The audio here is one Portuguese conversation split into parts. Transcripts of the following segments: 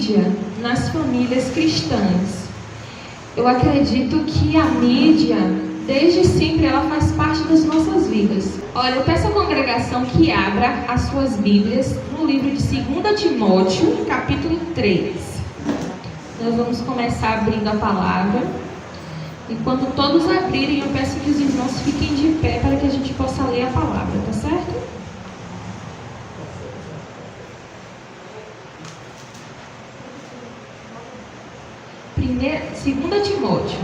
mídia nas famílias cristãs. Eu acredito que a mídia, desde sempre, ela faz parte das nossas vidas. Olha, eu peço à congregação que abra as suas Bíblias no livro de 2 Timóteo, capítulo 3. Nós vamos começar abrindo a palavra. E quando todos abrirem, eu peço que os irmãos fiquem de pé para que a gente possa ler a palavra, tá certo? 2 Timóteo.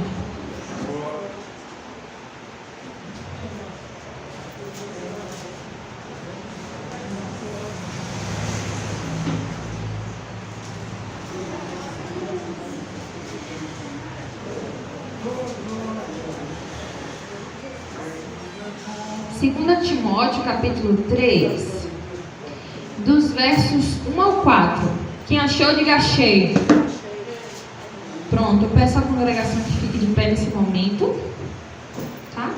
Segunda Timóteo, capítulo 3, dos versos 1 ao 4. Quem achou, diga achei. Pronto, eu peço à congregação que fique de pé nesse momento, tá?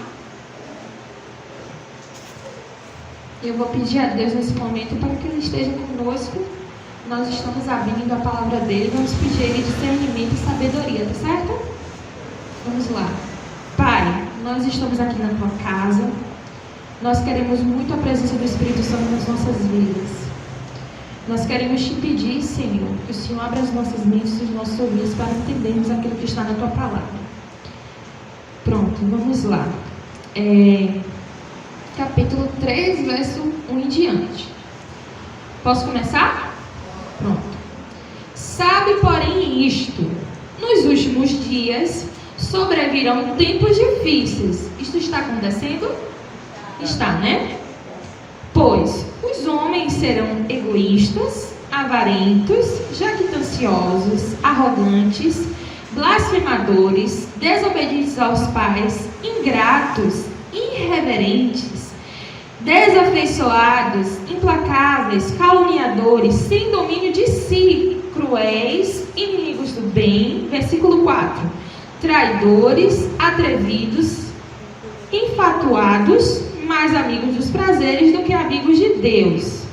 Eu vou pedir a Deus nesse momento para que Ele esteja conosco. Nós estamos abrindo a palavra dEle, vamos pedir a Ele discernimento e sabedoria, tá certo? Vamos lá. Pai, nós estamos aqui na Tua casa, nós queremos muito a presença do Espírito Santo nas nossas vidas. Nós queremos te pedir, Senhor, que o Senhor abra as nossas mentes e os nossos ouvidos para entendermos aquilo que está na Tua palavra. Pronto, vamos lá. Capítulo 3, verso 1 em diante. Posso começar? Pronto. Sabe, porém, isto: nos últimos dias sobrevirão tempos difíceis. Isto está acontecendo? Está, né? Pois os homens serão egoístas, avarentos, jactanciosos, arrogantes, blasfemadores, desobedientes aos pais, ingratos, irreverentes, desafeiçoados, implacáveis, caluniadores, sem domínio de si, cruéis, inimigos do bem. Versículo 4. Traidores, atrevidos, infatuados, mais amigos dos prazeres do que amigos de Deus.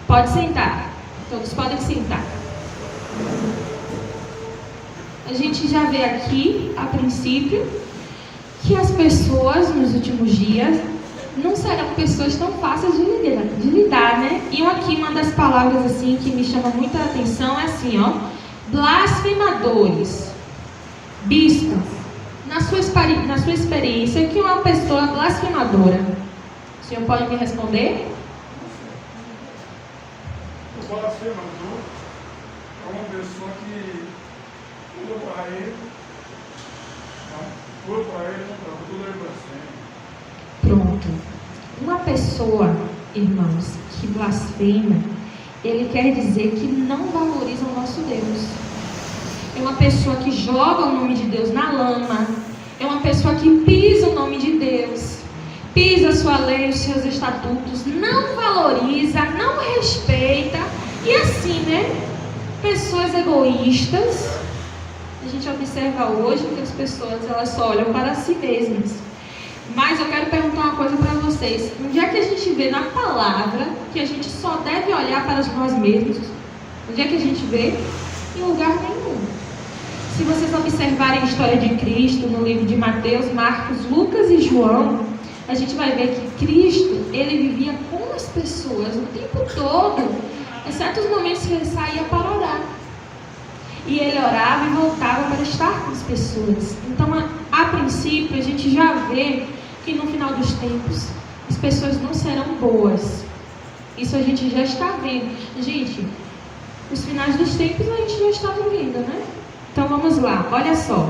Pode sentar. Todos podem sentar. A gente já vê aqui, a princípio, que as pessoas nos últimos dias não serão pessoas tão fáceis de lidar, né? E aqui uma das palavras assim que me chama muita atenção é assim, ó: blasfemadores. Bispo, na sua experiência, o que é uma pessoa blasfemadora? O senhor pode me responder? O blasfemador é uma pessoa que pula para ele, tudo é blasfêmia. Pronto. Uma pessoa, irmãos, que blasfema, ele quer dizer que não valoriza o nosso Deus. É uma pessoa que joga o nome de Deus na lama. É uma pessoa que pisa o nome de Deus, pisa a sua lei, os seus estatutos, não valoriza, não respeita. E assim, né? Pessoas egoístas. A gente observa hoje que as pessoas, elas só olham para si mesmas. Mas eu quero perguntar uma coisa para vocês. Onde é que a gente vê na palavra que a gente só deve olhar para nós mesmos? Onde é que a gente vê? Em lugar nenhum. Se vocês observarem a história de Cristo no livro de Mateus, Marcos, Lucas e João, a gente vai ver que Cristo, ele vivia com as pessoas o tempo todo, exceto os momentos que ele saía para orar. E ele orava e voltava para estar com as pessoas. Então, a princípio, a gente já vê que no final dos tempos, as pessoas não serão boas. Isso a gente já está vendo. Gente, os finais dos tempos a gente já está vivendo, né? Então vamos lá, olha só.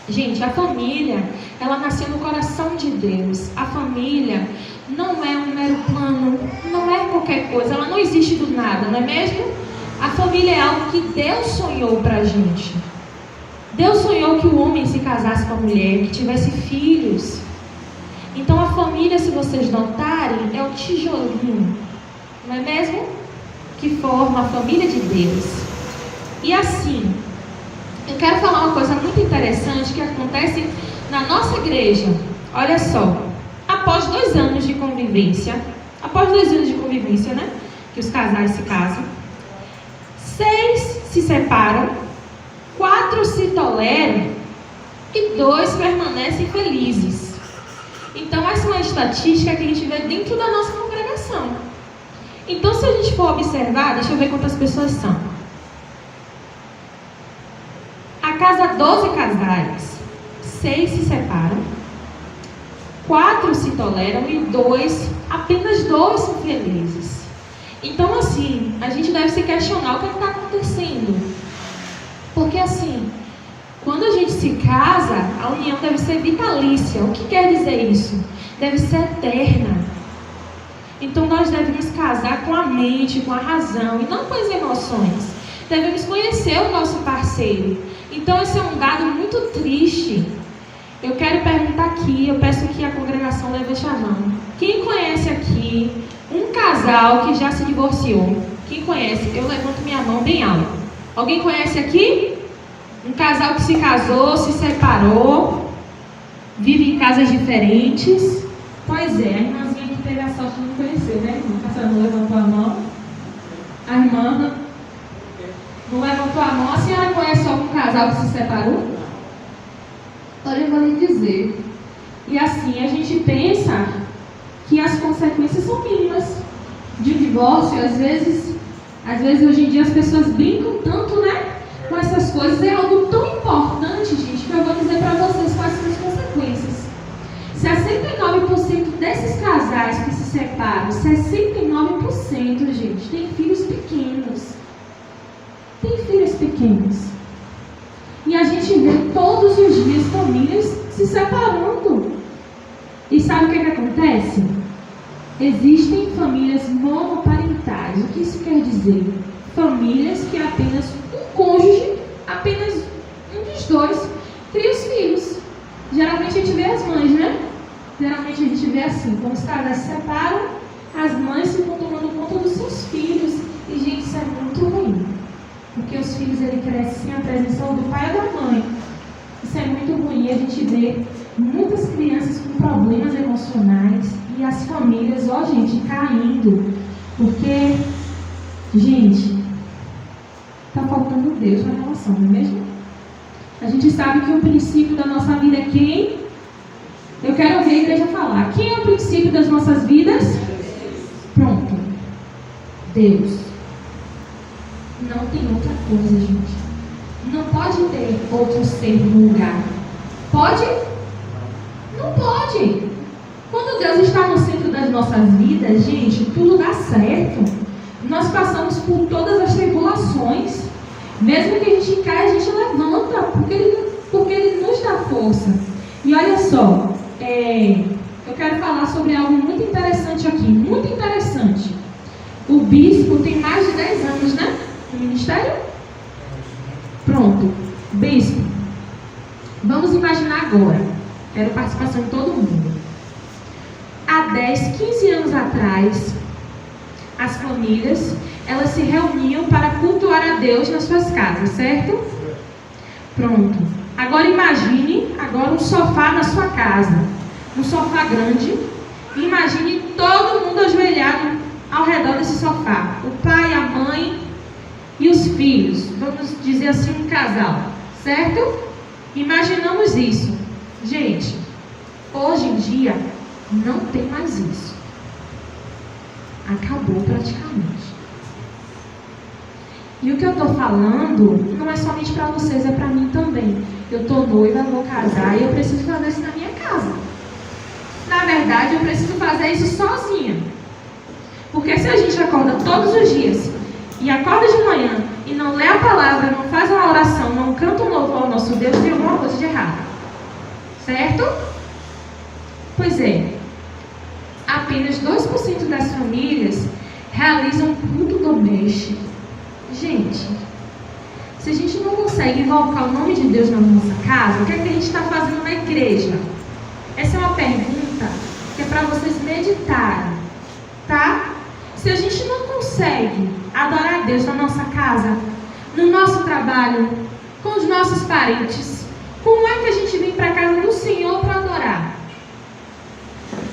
Gente, a família, ela nasceu no coração de Deus. A família não é um mero plano, não é qualquer coisa, ela não existe do nada, não é mesmo? A família é algo que Deus sonhou pra gente. Deus sonhou que o homem se casasse com a mulher, que tivesse filhos. Então a família, se vocês notarem, é o tijolinho, não é mesmo? Que forma a família de Deus. E assim, eu quero falar uma coisa muito interessante que acontece na nossa igreja. Olha só, após 2 anos de convivência, né, que os casais se casam, 6 se separam, 4 se toleram e 2 permanecem felizes. Então, essa é uma estatística que a gente vê dentro da nossa congregação. Então, se a gente for observar, deixa eu ver quantas pessoas são. A casa 12 casais, 6 se separam, 4 se toleram e apenas 2 são felizes. Então, assim, a gente deve se questionar o que está acontecendo. Porque, assim, quando a gente se casa, a união deve ser vitalícia. O que quer dizer isso? Deve ser eterna. Então, nós devemos casar com a mente, com a razão, e não com as emoções. Devemos conhecer o nosso parceiro. Então, esse é um dado muito triste. Eu quero perguntar aqui, eu peço que a congregação levante a mão. Quem conhece aqui um casal que já se divorciou? Quem conhece? Eu levanto minha mão bem alto. Alguém conhece aqui? Um casal que se casou, se separou, vive em casas diferentes. Pois é, a irmãzinha que teve a sorte de não conhecer, né, irmã? A senhora não levantou a mão? A irmã não levantou a mão. A senhora conhece algum casal que se separou? Olha, eu vou lhe dizer. E assim, a gente pensa que as consequências são mínimas de um divórcio. Às vezes hoje em dia as pessoas brincam tanto, né, com essas coisas. É algo tão importante, gente, que eu vou dizer para vocês quais são as consequências. 69% desses casais que se separam, 69%, gente, tem filhos pequenos. Tem filhos pequenos. E a gente vê todos os dias famílias se separando. E sabe o que acontece? Existem famílias monoparentais. O que isso quer dizer? Famílias que apenas um cônjuge, apenas um dos dois, cria os filhos. Geralmente a gente vê as mães, né? Geralmente a gente vê assim, quando os casais se separam, as mães ficam tomando conta dos seus filhos. E, gente, isso é muito ruim. Porque os filhos, ele crescem sem a presença do pai ou da mãe. Isso é muito ruim. A gente vê muitas crianças com problemas emocionais e as famílias, gente, caindo. Porque, gente, está faltando Deus na relação, não é mesmo? A gente sabe que o princípio da nossa vida é quem? Eu quero ouvir a igreja falar. Quem é o princípio das nossas vidas? Pronto. Deus. Não tem outra coisa, gente. Não pode ter outro ser no lugar. Pode? Não pode. Quando Deus está no centro das nossas vidas, gente, tudo dá certo. Nós passamos por todas as tribulações. Mesmo que a gente caia, a gente levanta, porque Ele nos dá força. E olha só, eu quero falar sobre algo muito interessante aqui. Muito interessante. O bispo tem mais de 10 anos, né? No ministério? Pronto. Bispo, vamos imaginar agora. Quero participação de todo mundo. Há 10, 15 anos atrás, as famílias, elas se reuniam para cultuar a Deus nas suas casas, certo? Pronto. Agora imagine um sofá na sua casa. Um sofá grande. Imagine todo mundo ajoelhado ao redor desse sofá. O pai, a mãe e os filhos. Vamos dizer assim, um casal. Certo? Imaginamos isso. Gente, hoje em dia não tem mais isso. Acabou praticamente. E o que eu estou falando não é somente para vocês, é para mim também. Eu estou noiva, vou casar e eu preciso fazer isso na minha casa. Na verdade, eu preciso fazer isso sozinha. Porque se a gente acorda todos os dias e acorda de manhã e não lê a palavra, não faz uma oração, não canta um louvor ao nosso Deus, tem alguma coisa de errado. Certo? Pois é. Apenas 2% das famílias realizam culto doméstico. Gente, se a gente não consegue invocar o nome de Deus na nossa casa, o que é que a gente está fazendo na igreja? Essa é uma pergunta que é para vocês meditarem, tá? Se a gente não consegue adorar a Deus na nossa casa, no nosso trabalho, com os nossos parentes, como é que a gente vem para a casa do Senhor para adorar?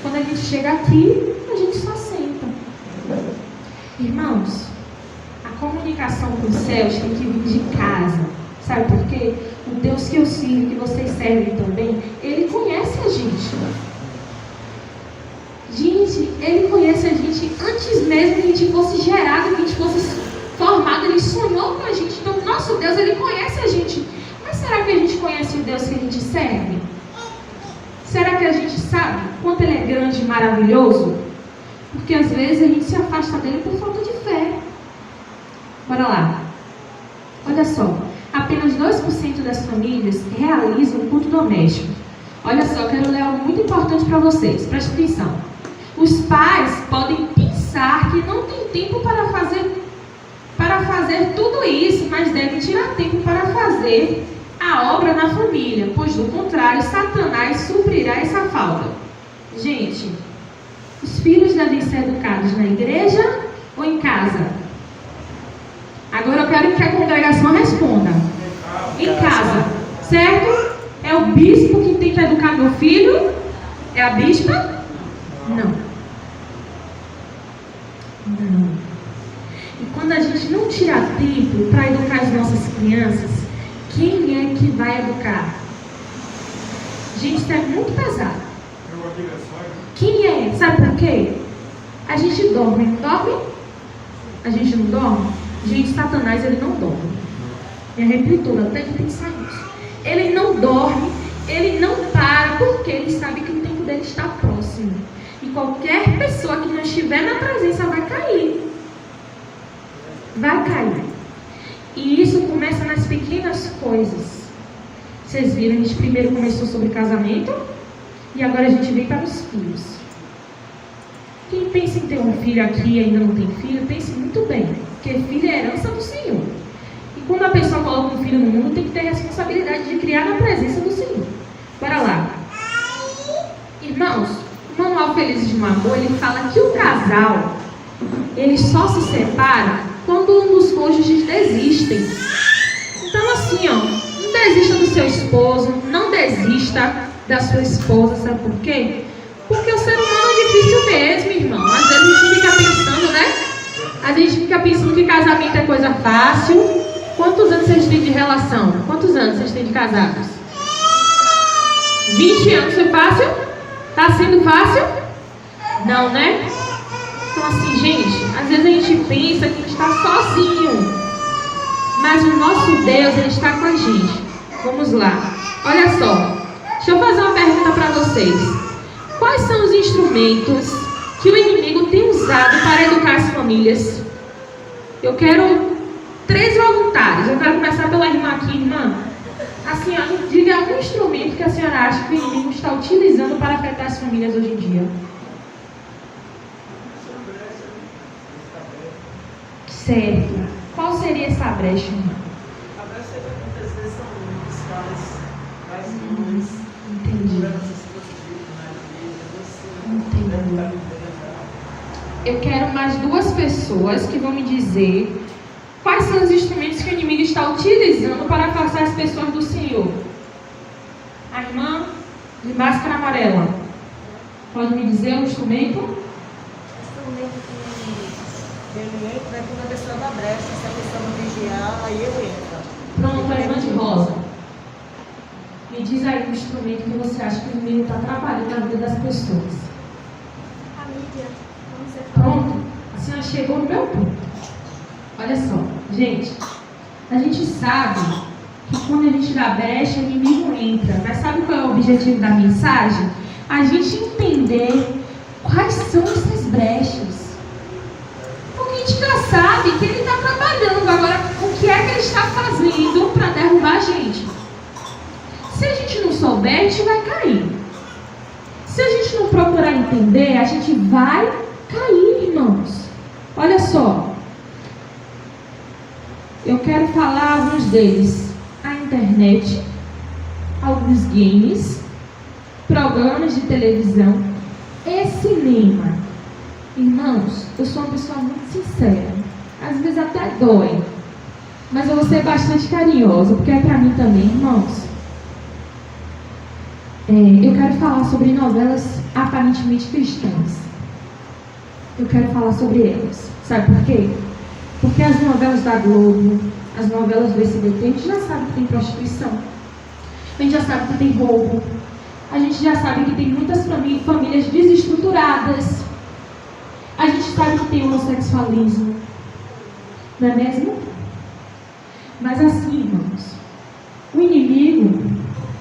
Quando a gente chega aqui, a gente só senta. Irmãos, a comunicação com o céu céus tem que vir de casa. Sabe por quê? O Deus que eu sirvo, que vocês servem também, Ele conhece a gente. Gente, Ele conhece a gente antes mesmo que a gente fosse gerado, que a gente fosse formado. Ele sonhou com a gente. Então, o nosso Deus, Ele conhece a gente. Mas será que a gente conhece o Deus que a gente serve? Será que a gente sabe quanto Ele é grande e maravilhoso? Porque às vezes a gente se afasta dele por falta de fé. Bora lá. Olha só. Apenas 2% das famílias realizam o culto doméstico. Olha só, eu quero ler algo muito importante para vocês. Preste atenção. Os pais podem pensar que não tem tempo para fazer tudo isso, mas devem tirar tempo para fazer a obra na família, pois do contrário, Satanás suprirá essa falta. Gente, os filhos devem ser educados na igreja ou em casa? Agora eu quero que a congregação responda. Em casa, certo? É o bispo que tem que educar meu filho? É a bispa? Não. Não. E quando a gente não tira tempo para educar as nossas crianças, quem é que vai educar? Gente, isso é muito pesado. Quem é? Sabe por quê? A gente dorme, não dorme? A gente não dorme? Gente, Satanás, ele não dorme. Me arrepio toda até de pensar nisso. Ele não dorme, ele não para, porque ele sabe que o tempo dele está próximo. E qualquer pessoa que não estiver na presença vai cair. Vai cair. E isso começa nas pequenas coisas. Vocês viram, a gente primeiro começou sobre casamento e agora a gente vem para os filhos. Quem pensa em ter um filho aqui e ainda não tem filho, pense muito bem, porque filho é herança do Senhor. E quando a pessoa coloca um filho no mundo, tem que ter a responsabilidade de criar na presença do Senhor. Bora lá. Irmãos, o Manual Felizes de Amor, ele fala que o casal, ele só se separa quando um dos cônjuges desistem. Então assim, ó, não desista do seu esposo, não desista da sua esposa, sabe por quê? Porque o ser humano é difícil mesmo, irmão. Às vezes a gente fica pensando, né? A gente fica pensando que casamento é coisa fácil. Quantos anos vocês têm de relação? Quantos anos vocês têm de casados? 20 anos foi fácil? Tá sendo fácil? Não, né? Então assim, gente, às vezes a gente pensa que a gente está sozinho. Mas o nosso Deus, Ele está com a gente. Vamos lá. Olha só. Deixa eu fazer uma pergunta para vocês. Quais são os instrumentos que o inimigo tem usado para educar as famílias? Eu quero 3 voluntários. Eu quero começar pela irmã aqui, irmã. A senhora, diga algum instrumento que a senhora acha que o inimigo está utilizando para afetar as famílias hoje em dia. Certo. Qual seria essa brecha, irmã? A brecha é que muitas vezes são os pais, mães, Entendi. Entendi. Eu quero mais 2 pessoas que vão me dizer quais são os instrumentos que o inimigo está utilizando para afastar as pessoas do Senhor. A irmã de máscara amarela. Pode me dizer o instrumento? O instrumento que ele entra é quando a pessoa dá brecha, se a pessoa não vigiar, aí eu entro. Pronto, a irmã de rosa. Me diz aí o instrumento que você acha que o inimigo está atrapalhando na vida das pessoas. A mídia, como você fala. Pronto, a senhora chegou no meu ponto. Olha só, gente, a gente sabe que quando a gente dá brecha, o inimigo entra. Mas sabe qual é o objetivo da mensagem? A gente entender quais são essas brechas. Porque a gente já sabe que ele está trabalhando. Agora, o que é que ele está fazendo para derrubar a gente? Se a gente não souber, a gente vai cair. Se a gente não procurar entender, a gente vai cair, irmãos. Olha só. Eu quero falar alguns deles. A internet, alguns games, programas de televisão e cinema. Irmãos, eu sou uma pessoa muito sincera. Às vezes até dói. Mas eu vou ser bastante carinhosa, porque é pra mim também, irmãos. Eu quero falar sobre novelas aparentemente cristãs. Eu quero falar sobre elas. Sabe por quê? Porque as novelas da Globo, as novelas do SBT, a gente já sabe que tem prostituição. A gente já sabe que tem roubo. A gente já sabe que tem muitas famílias desestruturadas. A gente sabe que tem homossexualismo. Não é mesmo? Mas assim, irmãos, o inimigo,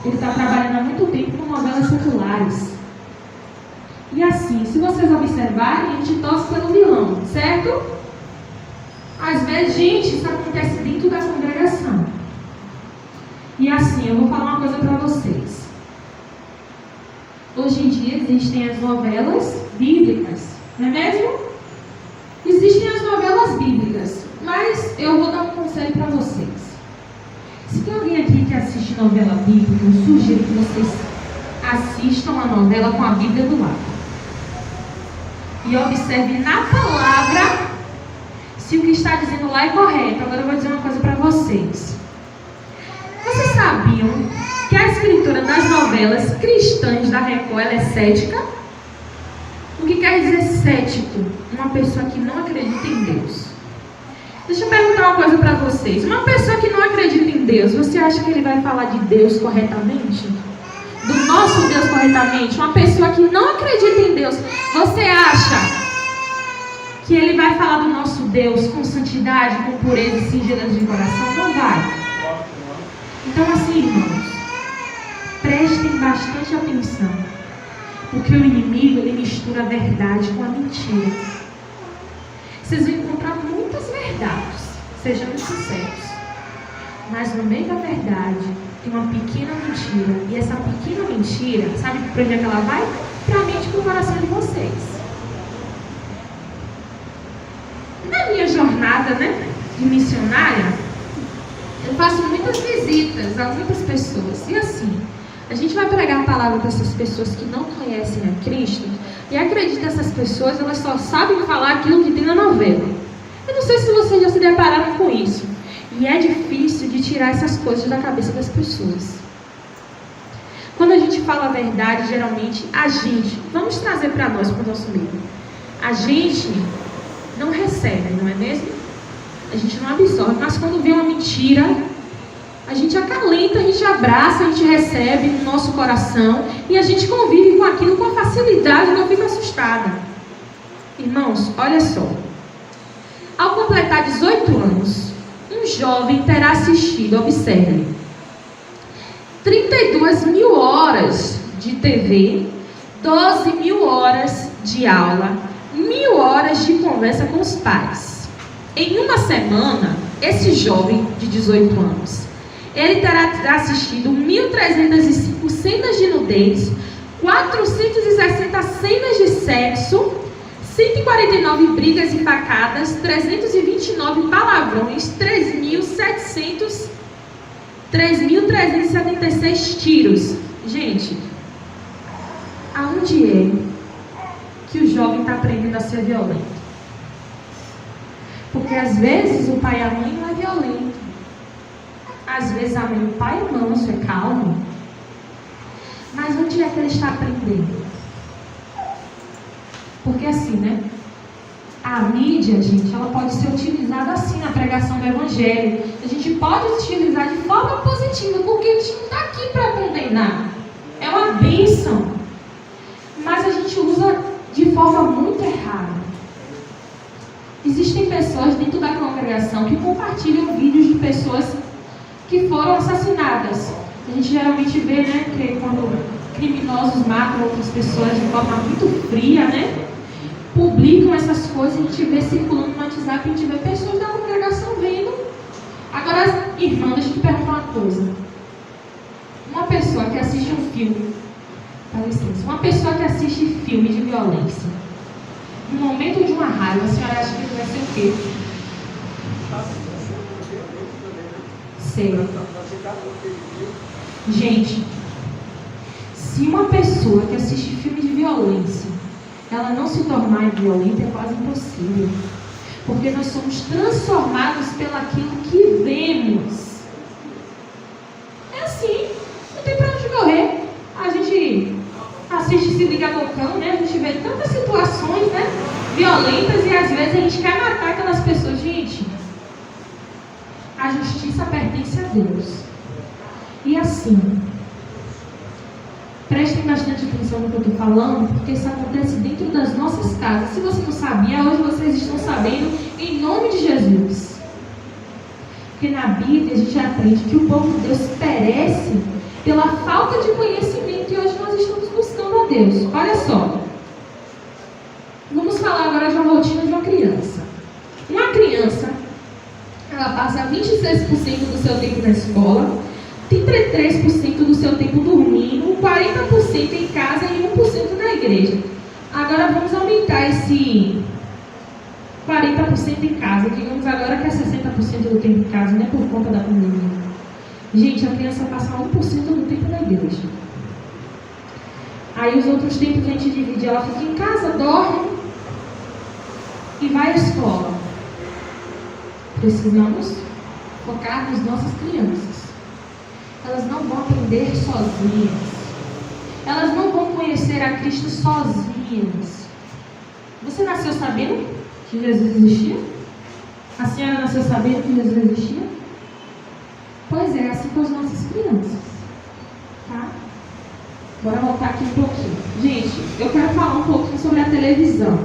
ele está trabalhando há muito tempo com novelas seculares. E assim, se vocês observarem, a gente torce pelo vilão, certo? Às vezes, gente, isso acontece dentro da congregação. E assim, eu vou falar uma coisa para vocês. Hoje em dia existem as novelas bíblicas, não é mesmo? Existem as novelas bíblicas, mas eu vou dar um conselho para vocês. Se tem alguém aqui que assiste novela bíblica, eu sugiro que vocês assistam a novela com a Bíblia do lado. E observe na palavra se o que está dizendo lá é correto. Agora eu vou dizer uma coisa para vocês. Vocês sabiam que a escritora das novelas cristãs da Record, ela é cética? O que quer dizer cético? Uma pessoa que não acredita em Deus. Deixa eu perguntar uma coisa para vocês. Uma pessoa que não acredita em Deus, você acha que ele vai falar de Deus corretamente? Do nosso Deus corretamente? Uma pessoa que não acredita em Deus, você acha que ele vai falar do nosso Deus com santidade, com pureza e singeleza de coração? Não vai. Então assim, irmãos, prestem bastante atenção, porque o inimigo, ele mistura a verdade com a mentira. Vocês vão encontrar muitas verdades, sejamos sinceros, mas no meio da verdade tem uma pequena mentira, e essa pequena mentira, sabe para onde é que ela vai? Para a mente e para o coração de vocês. Na minha jornada, de missionária, eu faço muitas visitas a muitas pessoas. E assim, a gente vai pregar a palavra para essas pessoas que não conhecem a Cristo. E acredita que essas pessoas, elas só sabem falar aquilo que tem na novela. Eu não sei se vocês já se depararam com isso. E é difícil de tirar essas coisas da cabeça das pessoas. Quando a gente fala a verdade, geralmente, vamos trazer para nós, para o nosso meio. A gente não recebe, não é mesmo? A gente não absorve, mas quando vê uma mentira, a gente acalenta, a gente abraça, a gente recebe no nosso coração e a gente convive com aquilo com a facilidade que eu fico assustada. Irmãos, olha só. Ao completar 18 anos, um jovem terá assistido, observe, 32 mil horas de TV, 12 mil horas de aula, 1000 horas de conversa com os pais. Em uma semana, esse jovem de 18 anos, ele terá assistido 1.305 cenas de nudez, 460 cenas de sexo, 149 brigas e facadas, 329 palavrões, 3.376 tiros. Gente, aonde é que o jovem está aprendendo a ser violento? Porque às vezes o pai e a mãe não é violento. Às vezes o pai é manso, é calmo. Mas onde é que ele está aprendendo? Porque assim, a mídia, gente, ela pode ser utilizada assim na pregação do evangelho. A gente pode utilizar de forma positiva, porque a gente não está aqui para condenar. É uma bênção. Mas a gente usa de forma muito errada. Existem pessoas dentro da congregação que compartilham vídeos de pessoas que foram assassinadas. A gente geralmente vê, que quando criminosos matam outras pessoas de forma muito fria, publicam essas coisas, a gente vê circulando no WhatsApp, a gente vê pessoas da congregação vendo. Agora, irmã, deixa eu te perguntar uma coisa. Uma pessoa que assiste um filme, dá licença, uma pessoa que assiste filme de violência, no momento de uma raiva, a senhora acha que vai ser o quê? Sei. Gente, se uma pessoa que assiste filme de violência, ela não se tornar violenta, é quase impossível. Porque nós somos transformados pelaquilo que vemos. É assim, não tem pra onde correr. A gente assiste Se Liga no Cão, a gente vê tantas situações, violentas, e às vezes a gente quer matar aquelas pessoas. Gente, a justiça Deus. E assim, prestem bastante atenção no que eu estou falando, porque isso acontece dentro das nossas casas. Se você não sabia, hoje vocês estão sabendo, em nome de Jesus. Porque na Bíblia a gente aprende que o povo de Deus perece pela falta de conhecimento, e hoje nós estamos buscando a Deus. Olha só. Vamos falar agora de uma rotina de uma criança. Uma criança, ela passa 26% do seu tempo na escola, 33% do seu tempo dormindo, 40% em casa e 1% na igreja. Agora vamos aumentar esse 40% em casa. Digamos agora que é 60% do tempo em casa, né? Por conta da pandemia. Gente, a criança passa 1% do tempo na igreja. Aí os outros tempos a gente divide. Ela fica em casa, dorme e vai à escola. Precisamos focar nas nossas crianças. Elas não vão aprender sozinhas. Elas não vão conhecer a Cristo sozinhas. Você nasceu sabendo que Jesus existia? A senhora nasceu sabendo que Jesus existia? Pois é, assim com as nossas crianças. Tá? Bora voltar aqui um pouquinho. Gente, eu quero falar um pouquinho sobre a televisão.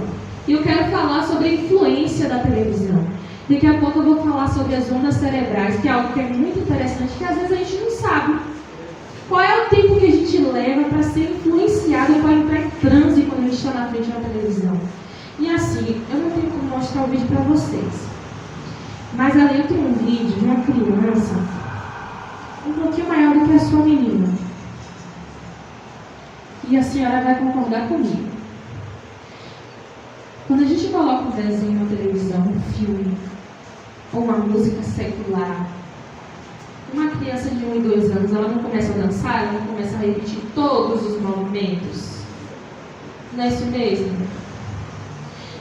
E eu quero falar sobre a influência da televisão. Daqui a pouco eu vou falar sobre as ondas cerebrais, que é algo que é muito interessante, que às vezes a gente não sabe. Qual é o tempo que a gente leva para ser influenciado, para entrar em transe quando a gente está na frente da televisão? E assim, eu não tenho como mostrar o vídeo para vocês. Mas ali eu tenho um vídeo de uma criança um pouquinho maior do que a sua menina. E a senhora vai concordar comigo. Quando a gente coloca um desenho na televisão, um filme, ou uma música secular, uma criança de 1 e 2 anos, ela não começa a dançar, ela não começa a repetir todos os movimentos. Não é isso mesmo?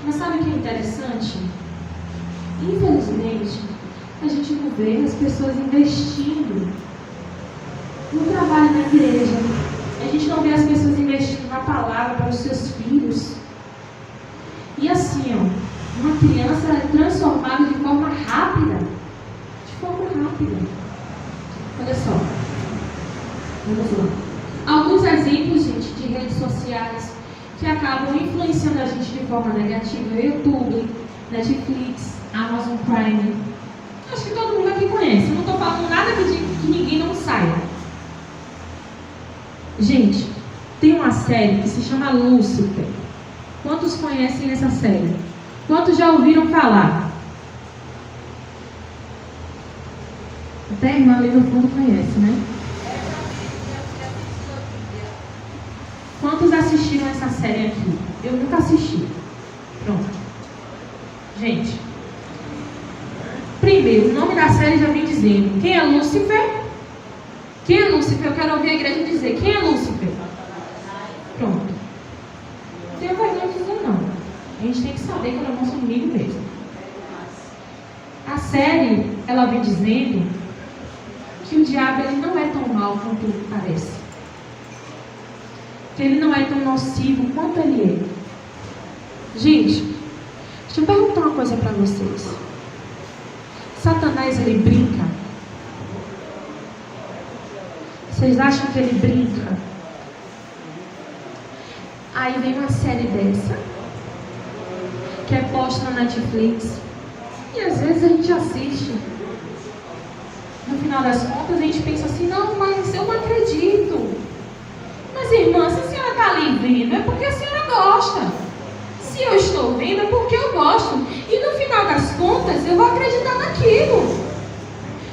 Mas sabe o que é interessante? Infelizmente, a gente não vê as pessoas investindo no trabalho na igreja. A gente não vê as pessoas investindo na palavra para os seus filhos. E assim, ó, uma criança é transformada de forma rápida. De forma rápida. Olha só. Vamos lá. Alguns exemplos, gente, de redes sociais que acabam influenciando a gente de forma negativa. YouTube, Netflix, Amazon Prime. Acho que todo mundo aqui conhece. Eu não estou falando nada que ninguém não saiba. Gente, tem uma série que se chama Lúcifer. Quantos conhecem essa série? Quantos já ouviram falar? Até a irmã ali no fundo conhece, né? Quantos assistiram essa série aqui? Eu nunca assisti. Pronto. Gente, primeiro, o nome da série já vem dizendo quem é Lúcifer. Quem é Lúcifer? Eu quero ouvir a igreja dizer quem é Lúcifer. Pronto. Não tenho vergonha de dizer não. A gente tem que saber que ele é o nosso inimigo mesmo. A série, ela vem dizendo que o diabo ele não é tão mau quanto parece. Que ele não é tão nocivo quanto ele é. Gente, deixa eu perguntar uma coisa para vocês. Satanás, ele brinca? Vocês acham que ele brinca? Aí vem uma série dessa, que é posta na Netflix, e às vezes a gente assiste. No final das contas, a gente pensa assim, não, mas eu não acredito. Mas irmã, se a senhora está ali vendo, é porque a senhora gosta. Se eu estou vendo, é porque eu gosto. E no final das contas, eu vou acreditar naquilo.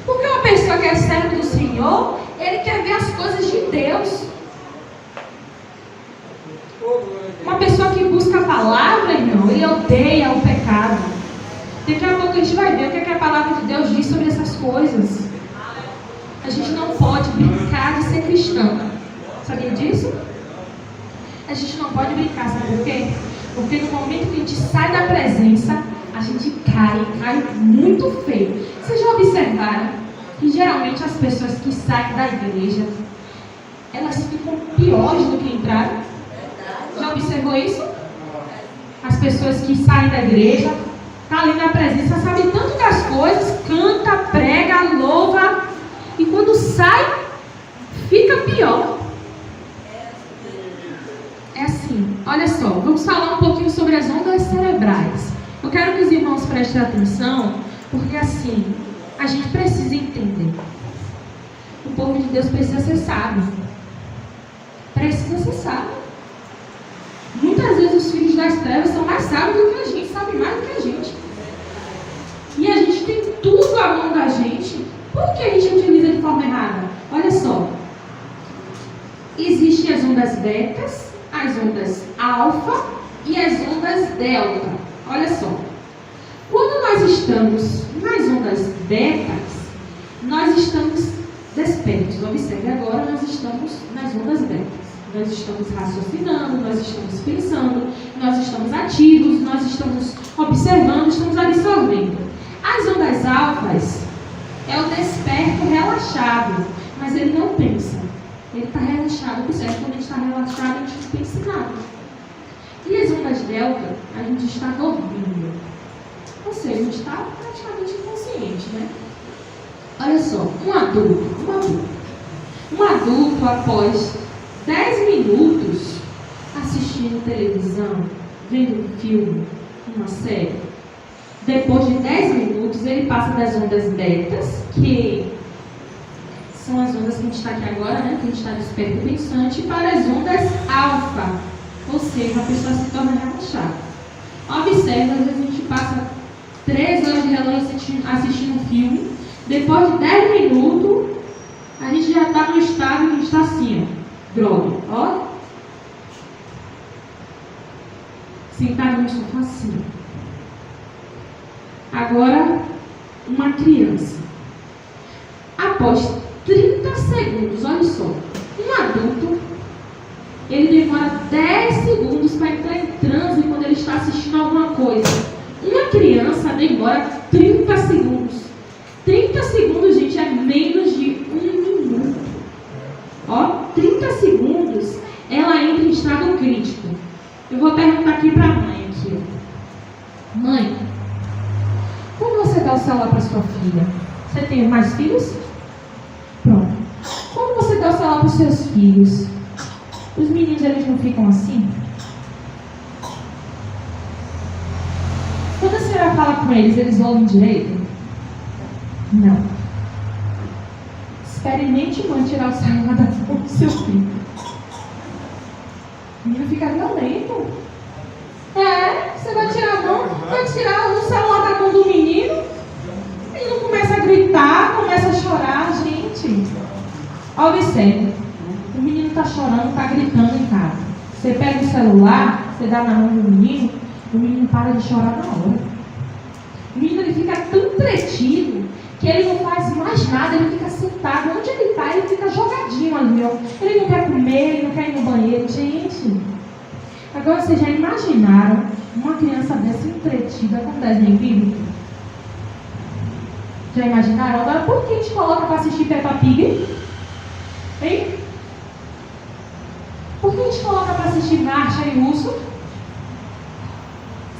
Porque uma pessoa que é serva do Senhor, ele quer ver as coisas de Deus. Uma pessoa que busca a palavra, irmão, ele odeia o pecado. Daqui a pouco a gente vai ver o que a palavra de Deus diz sobre essas coisas. A gente não pode brincar de ser cristão. Sabia disso? A gente não pode brincar, sabe por quê? Porque no momento que a gente sai da presença, a gente cai muito feio. Vocês já observaram que geralmente as pessoas que saem da igreja, elas ficam piores do que entraram? Já observou isso? As pessoas que saem da igreja, tá ali na presença, sabe tanto das coisas, canta, prega, louva, e quando sai, fica pior. É assim, olha só, vamos falar um pouquinho sobre as ondas cerebrais. Eu quero que os irmãos prestem atenção, porque assim, a gente precisa entender. O povo de Deus precisa ser sábio. Precisa ser sábio. Muitas vezes os filhos das trevas são mais sábios do que a gente, sabem mais do que a gente. E a gente tem tudo à mão da gente. Por que a gente utiliza de forma errada? Olha só. Existem as ondas betas, as ondas alfa e as ondas delta. Olha só. Quando nós estamos nas ondas betas, nós estamos despertos. Observe agora, nós estamos nas ondas betas. Nós estamos raciocinando, nós estamos pensando, nós estamos ativos, nós estamos observando, estamos absorvendo. As ondas alfas é o desperto relaxado, mas ele não pensa. Ele está relaxado, observe, quando a gente está relaxado, a gente não pensa em nada. E as ondas delta, a gente está dormindo. Ou seja, a gente está praticamente inconsciente, né? Olha só, um adulto após 10 minutos assistindo televisão, vendo um filme, uma série, depois de 10 minutos ele passa das ondas betas, que são as ondas que a gente está aqui agora, né? Que a gente está desperto e pensante, para as ondas alfa, ou seja, a pessoa se torna relaxada. Observe, às vezes a gente passa 3 horas de relógio assistindo um filme, depois de 10 minutos a gente já está no estado que a gente está assim, ó. Droga, ó. Sentado no sofá assim. Agora, uma criança. Após 30 segundos, olha só. Um adulto, ele demora 10 segundos para entrar em transe quando ele está assistindo alguma coisa. Uma criança demora 30 segundos. 30 segundos, gente, é menos de 1 minuto. Ó, 30 segundos, ela entra em estado crítico. Eu vou perguntar aqui para a mãe, aqui, ó. Mãe, quando você dá o celular para sua filha, você tem mais filhos? Pronto. Quando você dá o celular para os seus filhos, os meninos, eles não ficam assim? Quando a senhora fala com eles ouvem direito? Não. Experimente, mãe, tirar o celular da mão do seu filho. O menino fica violento. Você vai tirar a mão, vai tirar o celular da mão do menino. O menino começa a gritar, começa a chorar, gente. Observe. O menino está chorando, está gritando em casa. Você pega o celular, você dá na mão do menino, o menino para de chorar na hora. O menino ele fica tão entretido que ele não faz mais nada, ele fica sentado. Onde ele está, ele fica jogadinho ali, ó. Ele não quer comer, ele não quer ir no banheiro. Gente, agora vocês já imaginaram uma criança dessa entretida com desenho bíblico? Já imaginaram? Agora, por que a gente coloca para assistir Peppa Pig? Hein? Por que a gente coloca para assistir Marcha e Urso?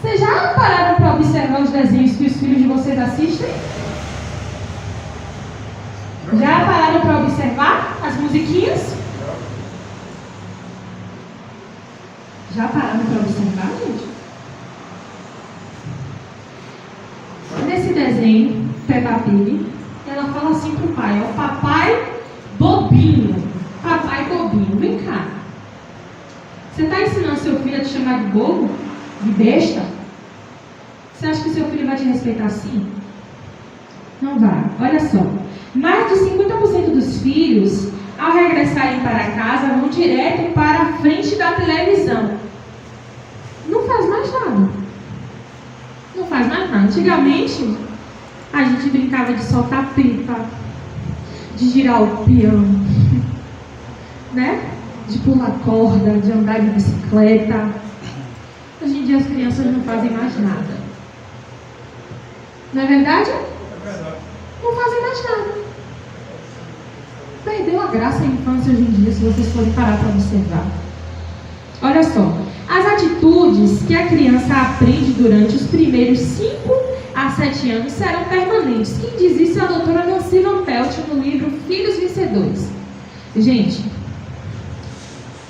Vocês já pararam para observar os desenhos que os filhos de vocês assistem? Já pararam para observar as musiquinhas? Já pararam para observar, gente? Nesse desenho, Peppa Pig, ela fala assim pro pai, ó, papai bobinho, vem cá. Você está ensinando seu filho a te chamar de bobo? De besta? Você acha que seu filho vai te respeitar assim? Não vai. Olha só. Mais de 50% dos filhos, ao regressarem para casa, vão direto para a frente da televisão. Não faz mais nada. Não faz mais nada. Antigamente, a gente brincava de soltar pipa, de girar o peão, né? De pular corda, de andar de bicicleta. Hoje em dia as crianças não fazem mais nada. Não é verdade? É verdade. Não fazem mais nada. Perdeu a graça a infância hoje em dia, se vocês forem parar para observar. Olha só, as atitudes que a criança aprende durante os primeiros 5 a 7 anos serão permanentes. Quem diz isso é a doutora Nancy Van Pelt no livro Filhos Vencedores. Gente,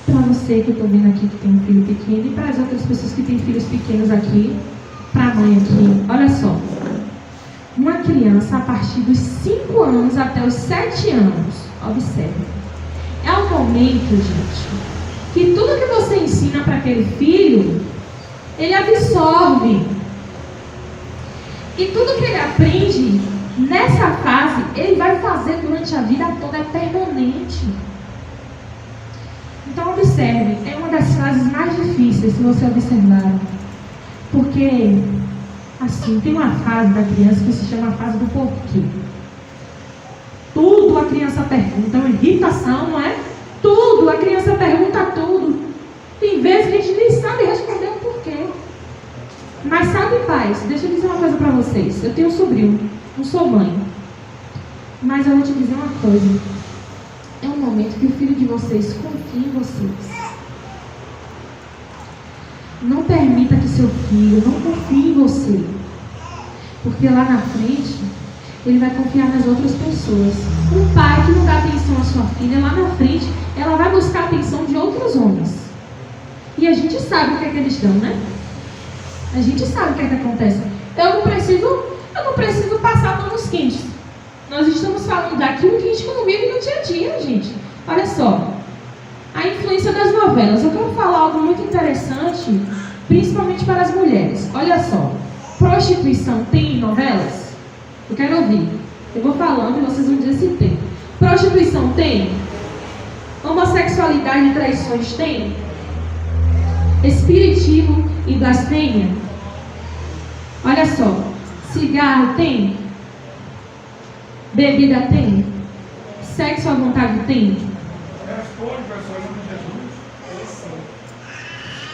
para você que eu estou vendo aqui que tem um filho pequeno e para as outras pessoas que têm filhos pequenos aqui, para a mãe aqui, olha só. Uma criança a partir dos 5 anos até os 7 anos, observe, é o momento, gente, que tudo que você ensina para aquele filho, ele absorve. E tudo que ele aprende nessa fase, ele vai fazer durante a vida toda, é permanente. Então observe, é uma das fases mais difíceis, se você observar. Porque, assim, tem uma fase da criança que se chama a fase do porquê. Tudo a criança pergunta, uma irritação, não é? Tudo, a criança pergunta tudo. Tem vezes que a gente nem sabe responder o porquê. Mas sabe, pais, deixa eu dizer uma coisa para vocês. Eu tenho um sobrinho, não sou mãe. Mas eu vou te dizer uma coisa. É um momento que o filho de vocês confie em vocês. Não permita que seu filho não confie em você. Porque lá na frente, ele vai confiar nas outras pessoas. Um pai que não dá atenção à sua filha, lá na frente, ela vai buscar a atenção de outros homens. E a gente sabe o que é que eles dão, né? A gente sabe o que é que acontece. Eu não preciso passar panos quentes. Nós estamos falando daquilo que a gente convive no dia a dia, gente. Olha só. A influência das novelas. Eu quero falar algo muito interessante, principalmente para as mulheres. Olha só. Prostituição tem em novelas? Eu quero ouvir. Eu vou falando e vocês vão dizer se tem. Prostituição tem? Homossexualidade e traições tem? Espiritismo e blasfêmia? Olha só, cigarro tem? Bebida tem? Sexo à vontade tem? Responde, pessoal, em nome de Jesus.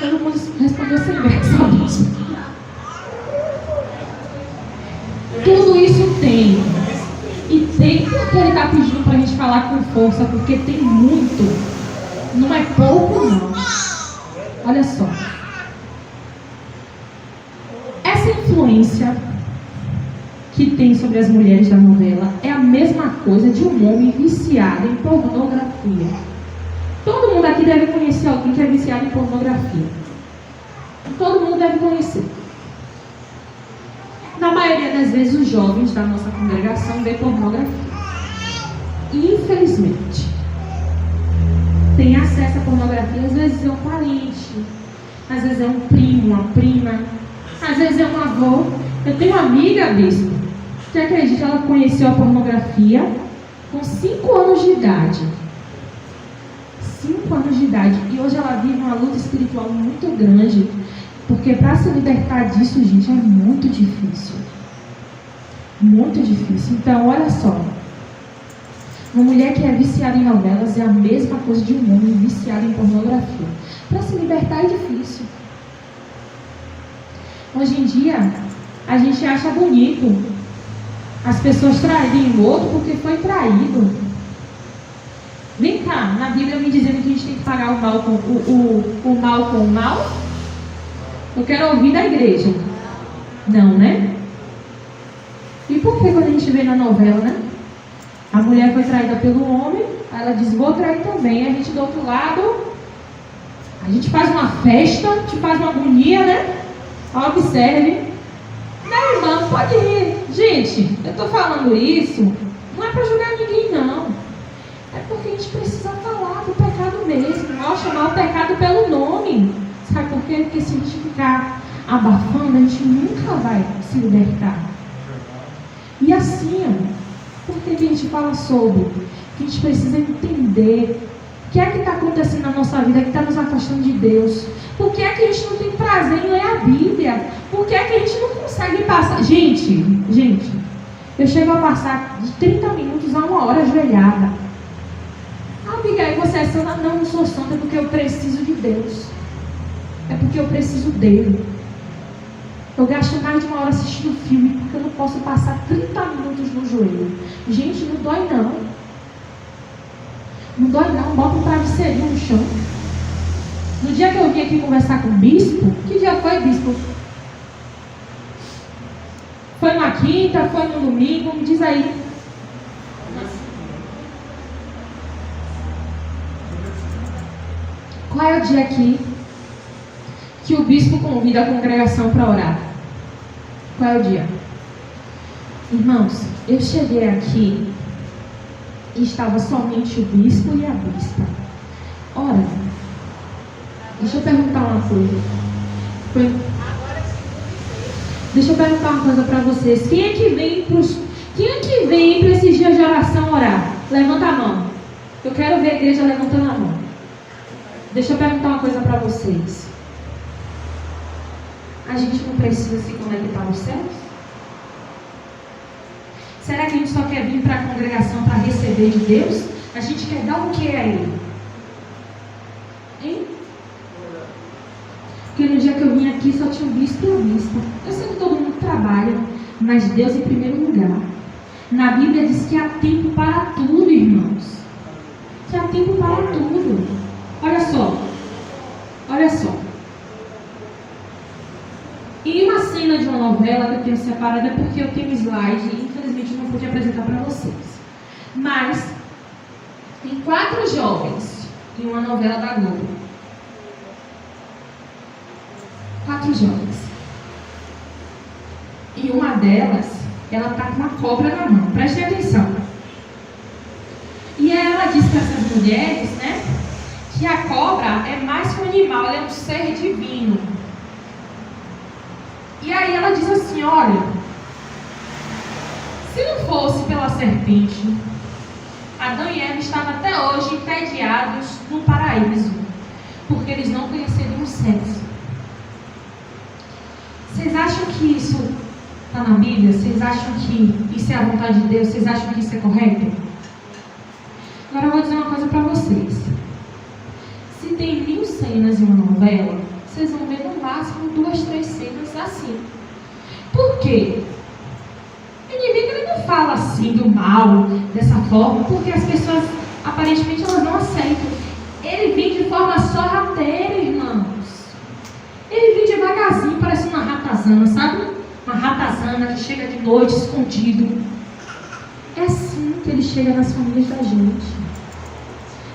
Todo mundo respondeu sem verso. Tudo isso tem. E tem porque ele está pedindo para a gente falar com força, porque tem muito. Não é pouco, não. Olha só. Essa influência que tem sobre as mulheres da novela é a mesma coisa de um homem viciado em pornografia. Todo mundo aqui deve conhecer alguém que é viciado em pornografia. Todo mundo deve conhecer. Na maioria das vezes, os jovens da nossa congregação vê pornografia. Infelizmente. Tem acesso à pornografia, às vezes é um parente, às vezes é um primo, uma prima, às vezes é um avô. Eu tenho uma amiga, bispo, que acredita, ela conheceu a pornografia com 5 anos de idade. 5 anos de idade. E hoje ela vive uma luta espiritual muito grande, porque para se libertar disso, gente, é muito difícil. Muito difícil. Então, olha só. Uma mulher que é viciada em novelas é a mesma coisa de um homem viciado em pornografia. Para se libertar é difícil. Hoje em dia, a gente acha bonito as pessoas traírem o outro porque foi traído. Vem cá, na Bíblia me dizendo que a gente tem que pagar o mal com o mal com o mal? Eu quero ouvir da igreja. Não, né? E por que quando a gente vê na novela, né? A mulher foi traída pelo homem, aí ela diz, vou trair também. A gente do outro lado, a gente faz uma festa, a gente faz uma agonia, né? Observe. Não, irmão, pode rir. Gente, eu estou falando isso, não é para julgar ninguém, não. É porque a gente precisa falar do pecado mesmo, ao chamar o pecado pelo nome. Sabe por quê? Porque se a gente ficar abafando, a gente nunca vai se libertar. E assim, por que a gente fala sobre? Que a gente precisa entender o que é que está acontecendo na nossa vida, que está nos afastando de Deus. Por que é que a gente não tem prazer em ler a Bíblia? Por que é que a gente não consegue passar? Gente, eu chego a passar de 30 minutos a 1 hora ajoelhada. Ah, Abigail, você é santa? Não, não sou santa, é porque eu preciso de Deus. É porque eu preciso dele. Eu gasto mais de 1 hora assistindo filme, porque eu não posso passar 30 minutos no joelho. Gente, não dói não. Não dói não, bota um travesseirinho no chão. No dia que eu vim aqui conversar com o bispo, que dia foi, bispo? Foi numa quinta, foi no domingo? Me diz aí. Qual é o dia aqui que o bispo convida a congregação para orar? Qual é o dia? Irmãos, eu cheguei aqui e estava somente o bispo e a bispa. Ora, deixa eu perguntar uma coisa. Deixa eu perguntar uma coisa para vocês. Quem é que vem para esses dias de oração orar? Levanta a mão. Eu quero ver a igreja levantando a mão. Deixa eu perguntar uma coisa para vocês. A gente não precisa se conectar aos céus? Será que a gente só quer vir para a congregação para receber de Deus? A gente quer dar o que a Ele? Hein? Porque no dia que eu vim aqui só tinha o bispo e a bispa. Eu sei que todo mundo trabalha, mas Deus em primeiro lugar. Na Bíblia diz que há tempo para tudo, irmãos. Que há tempo para tudo. Olha só. Olha só. E uma cena de uma novela que eu tenho separada é porque eu tenho slide e infelizmente não pude apresentar para vocês. Mas tem 4 jovens em uma novela da Globo. 4 jovens. E uma delas, ela está com uma cobra na mão. Prestem atenção. E ela diz para essas mulheres, né, que a cobra é mais que um animal, ela é um ser divino. E aí ela diz assim, olha, se não fosse pela serpente, Adão e Eva estavam até hoje entediados no paraíso, porque eles não conheceram o sexo. Vocês acham que isso está na Bíblia? Vocês acham que isso é a vontade de Deus? Vocês acham que isso é correto? Agora eu vou dizer uma coisa para vocês. Se tem 1000 cenas em uma novela, vocês vão ver no máximo 2, 3 cenas assim. Por quê? O inimigo ele não fala assim do mal, dessa forma, porque as pessoas, aparentemente, elas não aceitam. Ele vem de forma sorrateira, irmãos. Ele vem devagarzinho, parece uma ratazana, sabe? Uma ratazana que chega de noite, escondido. É assim que ele chega nas famílias da gente.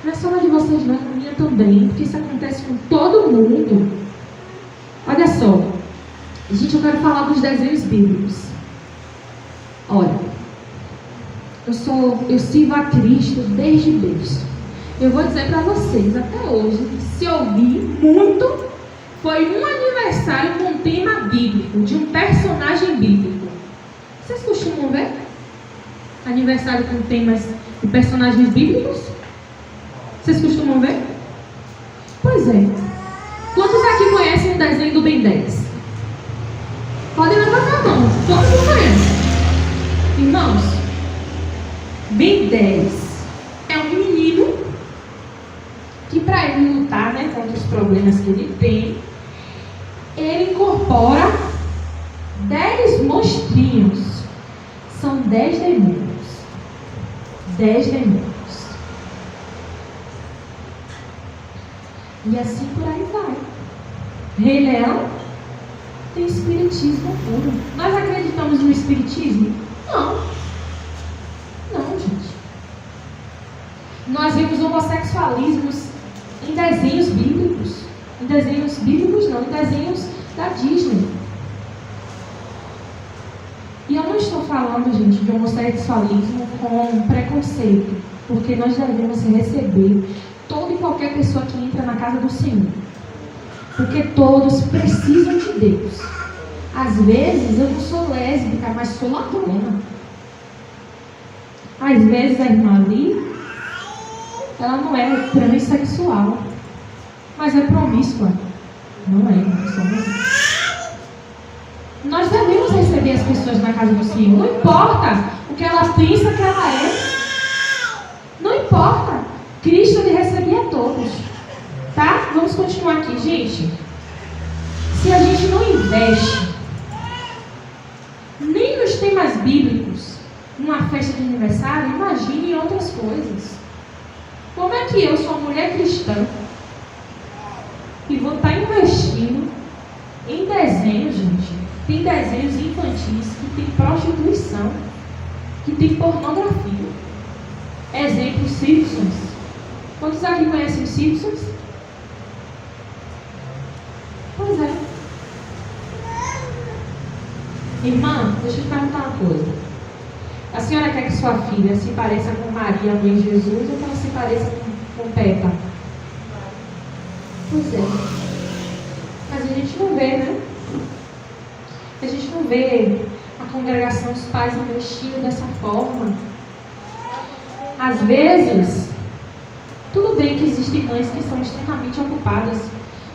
Não é só na de vocês, não, na minha também, porque isso acontece com todo mundo. Olha só, gente, eu quero falar dos desenhos bíblicos. Olha, eu sirvo a Cristo desde berço. Eu vou dizer para vocês, até hoje, se eu vi muito, foi um aniversário com tema bíblico, de um personagem bíblico. Vocês costumam ver? Aniversário com temas de personagens bíblicos? Vocês costumam ver? Pois é. Quantos aqui conhecem o desenho do Ben 10? Podem levantar a mão. Todo mundo conhece. Irmãos, Ben 10 é um menino que, para ele lutar, né, contra os problemas que ele tem, ele incorpora 10 monstrinhos. São 10 demônios. 10 demônios. E assim por aí vai. Rei Leão tem espiritismo puro. Nós acreditamos no espiritismo? Não. Não, gente. Nós vemos homossexualismos em desenhos bíblicos. Em desenhos bíblicos não, em desenhos da Disney. E eu não estou falando, gente, de homossexualismo com preconceito, porque nós devemos receber toda e qualquer pessoa que entra na casa do Senhor. Porque todos precisam de Deus. Às vezes eu não sou lésbica, mas sou ladrona. Às vezes a irmã ali, ela não é transexual, mas é promíscua. Não é, não somos. Nós devemos receber as pessoas na casa do Senhor. Não importa o que ela pensa que ela é. Não importa. Cristo ele recebia todos. Tá? Vamos continuar aqui, gente. Se a gente não investe nem nos temas bíblicos, numa festa de aniversário, imagine em outras coisas. Como é que eu sou uma mulher cristã e vou estar investindo em desenho, gente, tem desenhos infantis que tem prostituição, que tem pornografia. Exemplo, Simpsons. Quantos aqui conhecem os Simpsons? Pois é. Irmã, deixa eu te perguntar uma coisa. A senhora quer que sua filha se pareça com Maria, mãe de Jesus, ou que ela se pareça com Peppa? Pois é. Mas a gente não vê, né? A gente não vê a congregação, os pais investindo dessa forma. Às vezes, tudo bem que existem mães que são extremamente ocupadas,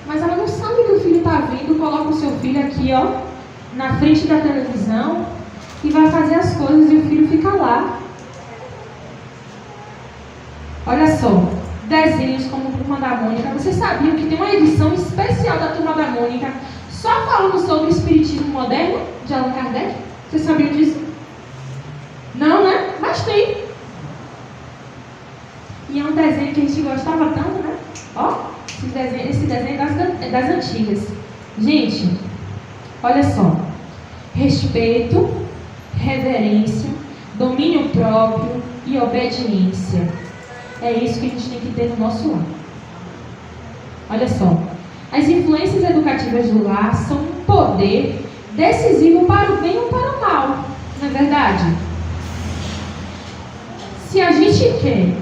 mas ela não sabe que o filho está vindo, coloca o seu filho aqui, ó, na frente da televisão e vai fazer as coisas e o filho fica lá. Olha só, desenhos como Turma da Mônica. Vocês sabiam que tem uma edição especial da Turma da Mônica só falando sobre o espiritismo moderno de Allan Kardec? Vocês sabiam disso? Não, né? Mas tem. E é um desenho que a gente gostava tanto, né? Ó, esse desenho é das antigas. Gente, olha só. Respeito, reverência, domínio próprio e obediência. É isso que a gente tem que ter no nosso lar. Olha só. As influências educativas do lar são um poder decisivo para o bem ou para o mal. Não é verdade? Se a gente quer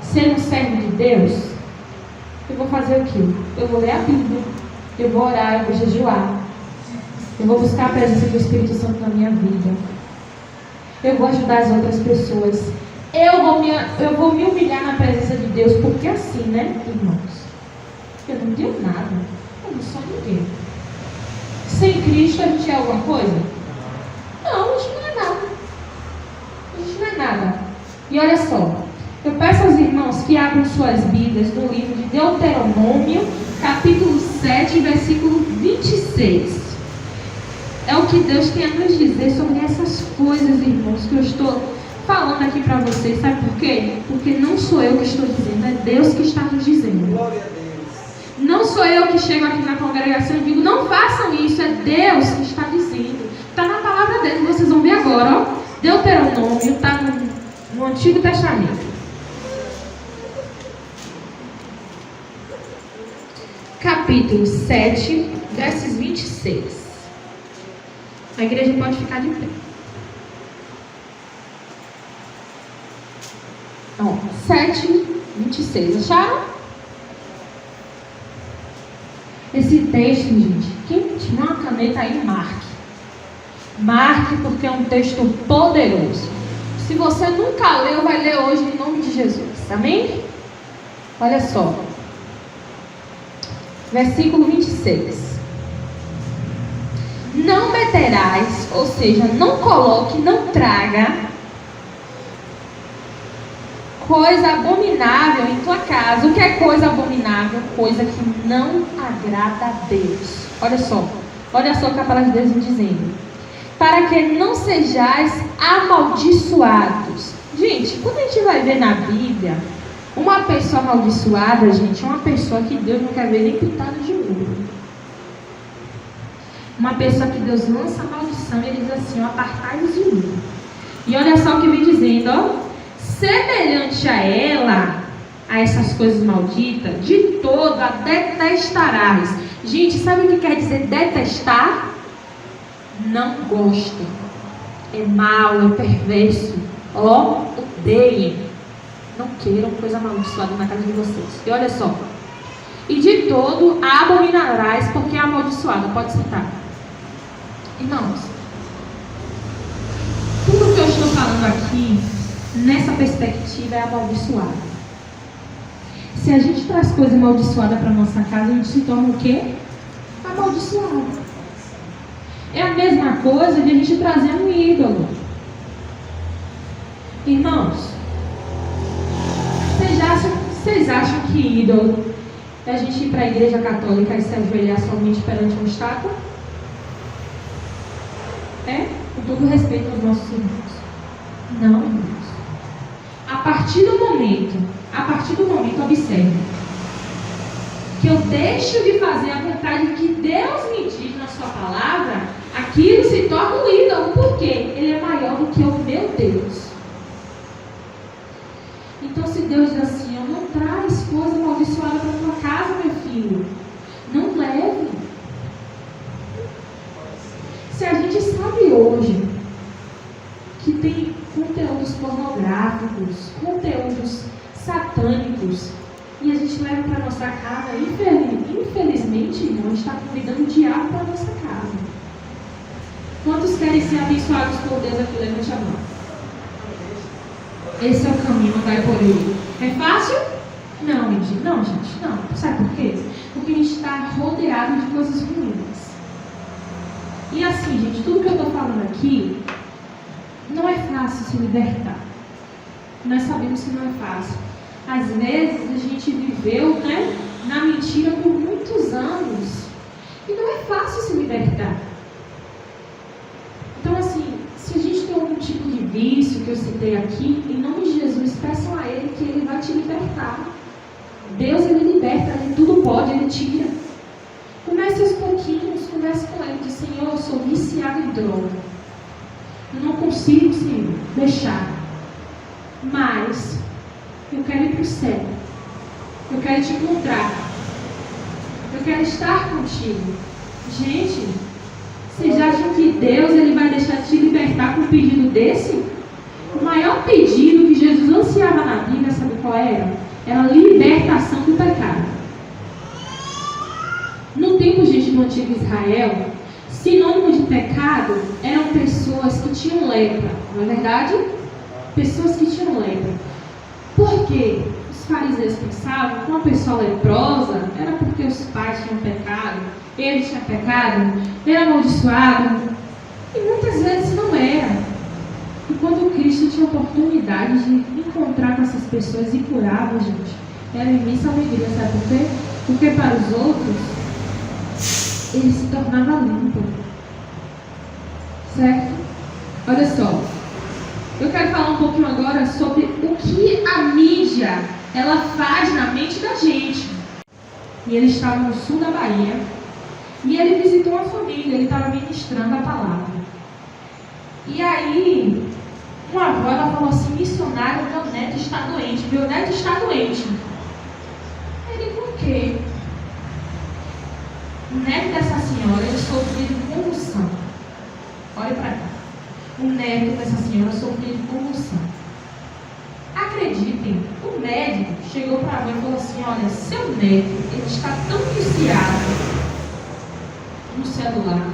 ser um servo de Deus, eu vou fazer o quê? Eu vou ler a Bíblia, eu vou orar, eu vou jejuar, eu vou buscar a presença do Espírito Santo na minha vida, eu vou ajudar as outras pessoas, eu vou me humilhar na presença de Deus, porque assim, né, irmãos? Eu não tenho nada, eu não sou ninguém. Sem Cristo a gente é alguma coisa? Não, a gente não é nada. A gente não é nada. E olha só, eu peço aos irmãos que abram suas Bíblias no livro de Deuteronômio, capítulo 7, versículo 26. É o que Deus tem a nos dizer sobre essas coisas, irmãos, que eu estou falando aqui para vocês. Sabe por quê? Porque não sou eu que estou dizendo, é Deus que está nos dizendo. Glória a Deus. Não sou eu que chego aqui na congregação e digo, não façam isso, é Deus que está dizendo. Está na palavra dele, vocês vão ver agora, ó. Deuteronômio está no Antigo Testamento. Capítulo 7, versos 26. A igreja pode ficar de pé. Ó, 7, 26. Acharam? Esse texto, gente, quem tiver uma caneta aí, marque. Marque, porque é um texto poderoso. Se você nunca leu, vai ler hoje em nome de Jesus. Amém? Olha só. Versículo 26. Não meterás, ou seja, não coloque, não traga coisa abominável em tua casa. O que é coisa abominável? Coisa que não agrada a Deus. Olha só o que a palavra de Deus me dizendo. Para que não sejais amaldiçoados. Gente, quando a gente vai ver na Bíblia, uma pessoa amaldiçoada, gente, é uma pessoa que Deus não quer ver nem pintado de ouro. Uma pessoa que Deus lança a maldição, ele diz assim, apartai-vos de mim. E olha só o que vem dizendo, ó. Semelhante a ela, a essas coisas malditas, de todo a detestarás. Gente, sabe o que quer dizer detestar? Não gosta. É mau, é perverso. Ó, odeiem. Não queiram coisa amaldiçoada na casa de vocês. E olha só. E de todo a abominarás, porque é amaldiçoada. Pode citar. Irmãos, tudo que eu estou falando aqui, nessa perspectiva, é amaldiçoado. Se a gente traz coisa amaldiçoada para nossa casa, a gente se torna o quê? Amaldiçoado. É a mesma coisa de a gente trazer um ídolo. Irmãos, vocês acham que ídolo é a gente ir para a igreja católica e se ajoelhar somente perante uma estátua? É? Com todo respeito aos nossos irmãos. Não, irmãos. A partir do momento, observe, que eu deixo de fazer a vontade que Deus me diz na sua palavra, torna um ídolo. Por quê? Ele é maior do que o meu Deus. Então, se Deus diz assim, eu não traz coisa amaldiçoada para tua casa, meu filho, não leve. Se a gente sabe hoje que tem conteúdos pornográficos, conteúdos satânicos, e a gente leva para nossa casa, infelizmente, irmão, está convidando o diabo para nossa casa. Quantos querem ser abençoados por Deus aqui? Levante a mão. Esse é o caminho, vai por ele. É fácil? Não, gente, não. Sabe por quê? Porque a gente está rodeado de coisas ruins. E assim, gente, tudo que eu estou falando aqui, não é fácil se libertar. Nós sabemos que não é fácil. Às vezes a gente viveu, na mentira por muitos anos. E não é fácil se libertar. Então, assim, se a gente tem algum tipo de vício que eu citei aqui, em nome de Jesus, peçam a Ele que Ele vai te libertar. Deus, Ele liberta, Ele tudo pode, Ele tira. Comece aos pouquinhos, converse com Ele, diz, Senhor, eu sou viciado em droga. Eu não consigo, Senhor, deixar. Mas eu quero ir para o céu. Eu quero te encontrar. Eu quero estar contigo. Gente, vocês acham que Deus ele vai deixar de te libertar com um pedido desse? O maior pedido que Jesus ansiava na Bíblia, sabe qual era? Era a libertação do pecado. No tempo, gente, do antigo Israel, sinônimo de pecado eram pessoas que tinham lepra, não é verdade? Pessoas que tinham lepra. Por quê? Os fariseus pensavam que uma pessoa leprosa era porque os pais tinham pecado, ele tinha pecado, era amaldiçoado. E muitas vezes não era. E quando Cristo tinha a oportunidade de encontrar com essas pessoas e curava, gente, era imensa alegria, sabe por quê? Porque para os outros, ele se tornava limpo. Certo? Olha só. Eu quero falar um pouquinho agora sobre o que a mídia ela faz na mente da gente. E ele estava no sul da Bahia e ele visitou uma família, ele estava ministrando a palavra. E aí, uma avó ela falou assim, missionário, meu neto está doente. Ele, por quê? O neto dessa senhora, ele sofreu de convulsão. Olha para cá. O neto dessa senhora sofreu de convulsão. Acreditem, o médico chegou para a mãe e falou assim, olha, seu neto, ele está tão viciado no celular,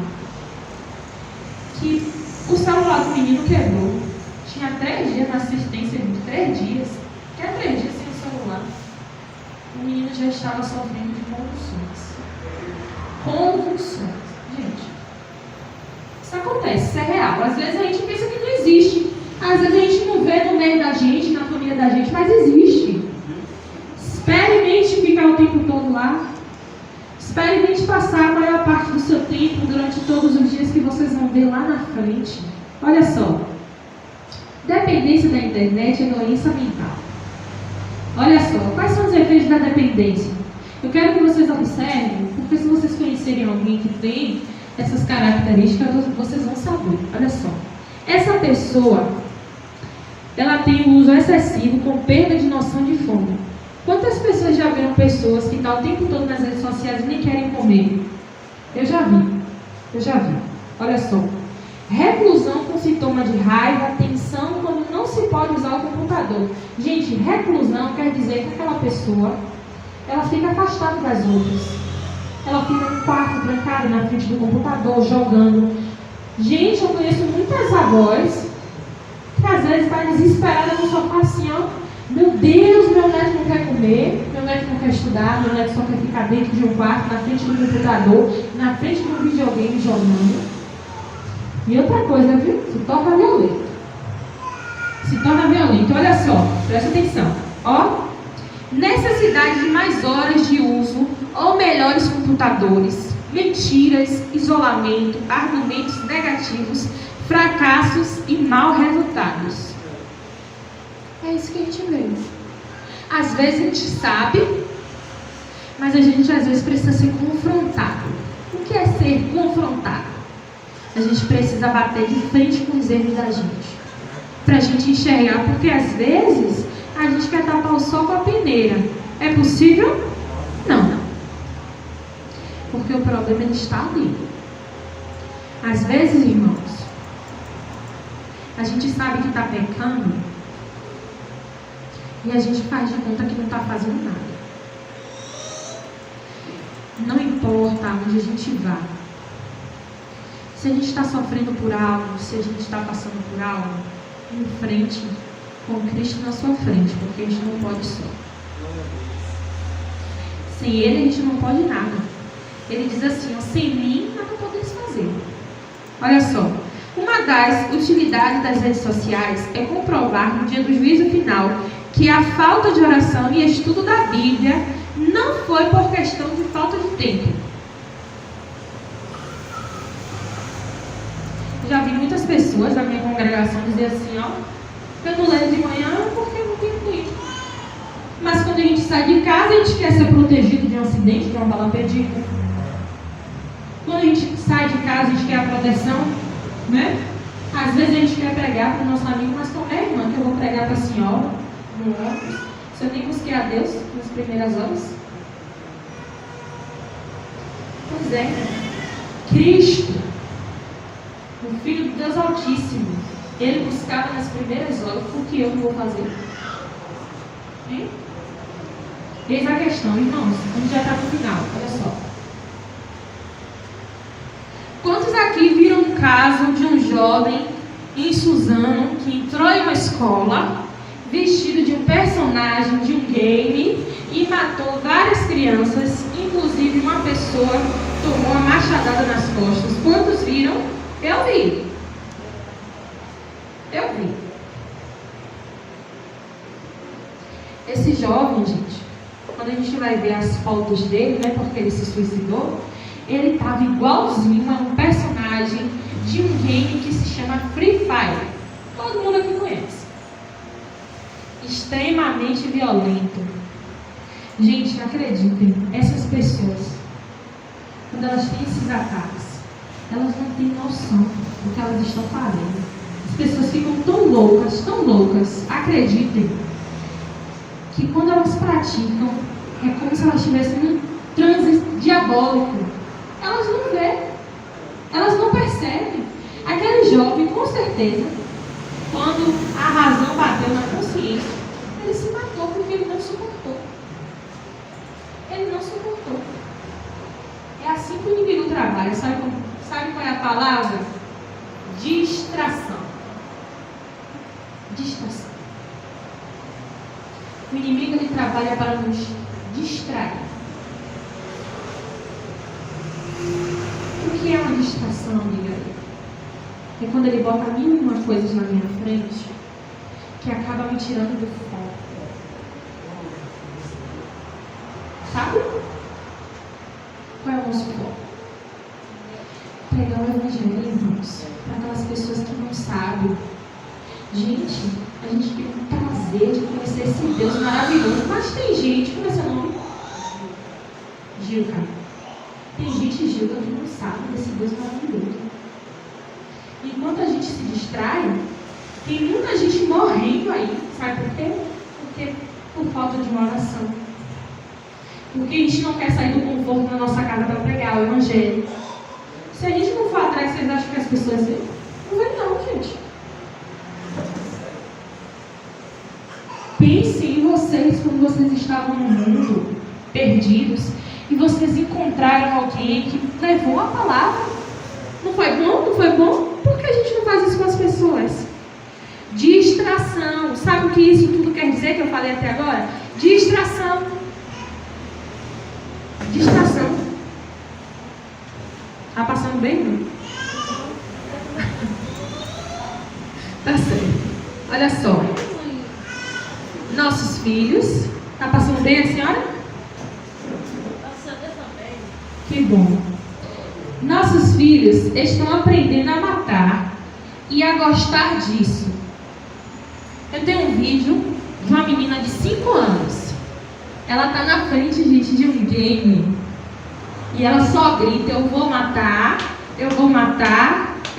que o celular do menino quebrou. Tinha 3 dias na assistência, 3 dias. Que é 3 dias sem o celular. O menino já estava sofrendo de convulsões. Gente, isso acontece, isso é real. Às vezes a gente pensa que não existe. Às vezes a gente não vê no meio da gente, na família da gente, mas existe. Experimente ficar o tempo todo lá. Experimente passar a maior parte do seu tempo durante todos os dias que vocês vão ver lá na frente. Olha só. Dependência da internet é doença mental. Olha só, quais são os efeitos da dependência? Eu quero que vocês observem, porque se vocês conhecerem alguém que tem essas características, vocês vão saber. Olha só. Essa pessoa, ela tem um uso excessivo com perda de noção de fome. Quantas pessoas já viram pessoas que estão o tempo todo nas redes sociais e nem querem comer? Eu já vi. Olha só. Reclusão com sintoma de raiva, tensão, quando não se pode usar o computador. Gente, reclusão quer dizer que aquela pessoa, ela fica afastada das outras. Ela fica no quarto, trancada na frente do computador, jogando. Gente, eu conheço muitas avós que às vezes está desesperada no sofá assim, ó. Meu Deus, meu neto não quer comer, meu neto não quer estudar, meu neto só quer ficar dentro de um quarto, na frente do computador, na frente de um videogame jogando. E outra coisa, viu? Se torna violento. Olha só, presta atenção. Ó, necessidade de mais horas de uso ou melhores computadores, mentiras, isolamento, argumentos negativos, fracassos e maus resultados. É isso que a gente vê. Às vezes a gente sabe, mas a gente às vezes precisa ser confrontado. O que é ser confrontado? A gente precisa bater de frente com os erros da gente. Pra gente enxergar, porque às vezes a gente quer tapar o sol com a peneira. É possível? Não. Porque o problema ele está ali. Às vezes, irmãos, a gente sabe que está pecando e a gente faz de conta que não está fazendo nada. Não importa onde a gente vá. Se a gente está sofrendo por algo, se a gente está passando por algo, em frente, com Cristo na sua frente, porque a gente não pode só. Sem Ele a gente não pode nada. Ele diz assim, ó, sem mim nada podeis fazer. Olha só, uma das utilidades das redes sociais é comprovar no dia do juízo final que a falta de oração e estudo da Bíblia não foi por questão de falta de tempo. Já vi muitas pessoas da minha congregação dizer assim, ó, eu não leio de manhã porque eu não tenho tempo. Mas quando a gente sai de casa, a gente quer ser protegido de um acidente, de uma bala perdida. Quando a gente sai de casa, a gente quer a proteção, né? Às vezes a gente quer pregar para o nosso amigo, mas como é, irmã, que eu vou pregar para a senhora no ônibus? Se eu nem busquei a Deus nas primeiras horas? Pois é, Cristo, o Filho de Deus Altíssimo, Ele buscava nas primeiras horas, por que eu não vou fazer? Hein? Eis a questão, irmãos, a gente já está no final, olha só. Quantos aqui viram um caso de um jovem em Suzano que entrou em uma escola vestido de um personagem de um game e matou várias crianças, inclusive uma pessoa tomou uma machadada nas costas? Quantos viram? Eu vi. Eu vi. Esse jovem, gente, quando a gente vai ver as fotos dele, né, porque ele se suicidou, ele estava igualzinho a um personagem de um game que se chama Free Fire. Todo mundo aqui conhece. Extremamente violento. Gente, acreditem, essas pessoas, quando elas têm esses ataques, elas não têm noção do que elas estão fazendo. As pessoas ficam tão loucas, acreditem, que quando elas praticam, é como se elas estivessem num transe diabólico. Elas não vê, elas não percebem. Aquele jovem, com certeza, quando a razão bateu na consciência, ele se matou porque ele não suportou. Ele não suportou. É assim que o inimigo trabalha. Sabe qual é a palavra? Distração. Distração. O inimigo ele trabalha para nos distrair. O que é uma distração, amiga? É quando ele bota mil e uma coisas na minha frente que acaba me tirando do foco. Sabe? Qual é o nosso foco? Pregar o evangelho, irmãos, para aquelas pessoas que não sabem. Gente, a gente tem um prazer de conhecer esse Deus maravilhoso, mas tem gente, como é seu nome? Gilca. Tem gente, Gilca, que não sabe desse Deus maravilhoso. Enquanto a gente se distrai, tem muita gente morrendo aí. Sabe por quê? Porque por falta de uma oração. Porque a gente não quer sair do conforto da nossa casa para pregar o evangelho. Se a gente não for atrás, vocês acham que as pessoas vêm? Não vem não, gente. Pensem em vocês quando vocês estavam no mundo, perdidos, e vocês encontraram alguém que levou a palavra. Não foi bom? Não foi bom? Por que a gente não faz isso com as pessoas? Distração. Sabe o que isso tudo quer dizer que eu falei até agora? Distração. Distração. Tá passando bem, não? Tá certo. Olha só. Nossos filhos. Tá passando bem a senhora? Passando também. Que bom. Nossos filhos estão aprendendo a matar e a gostar disso. Eu tenho um vídeo de uma menina de 5 anos. Ela está na frente, gente, de um game. E ela só grita, eu vou matar,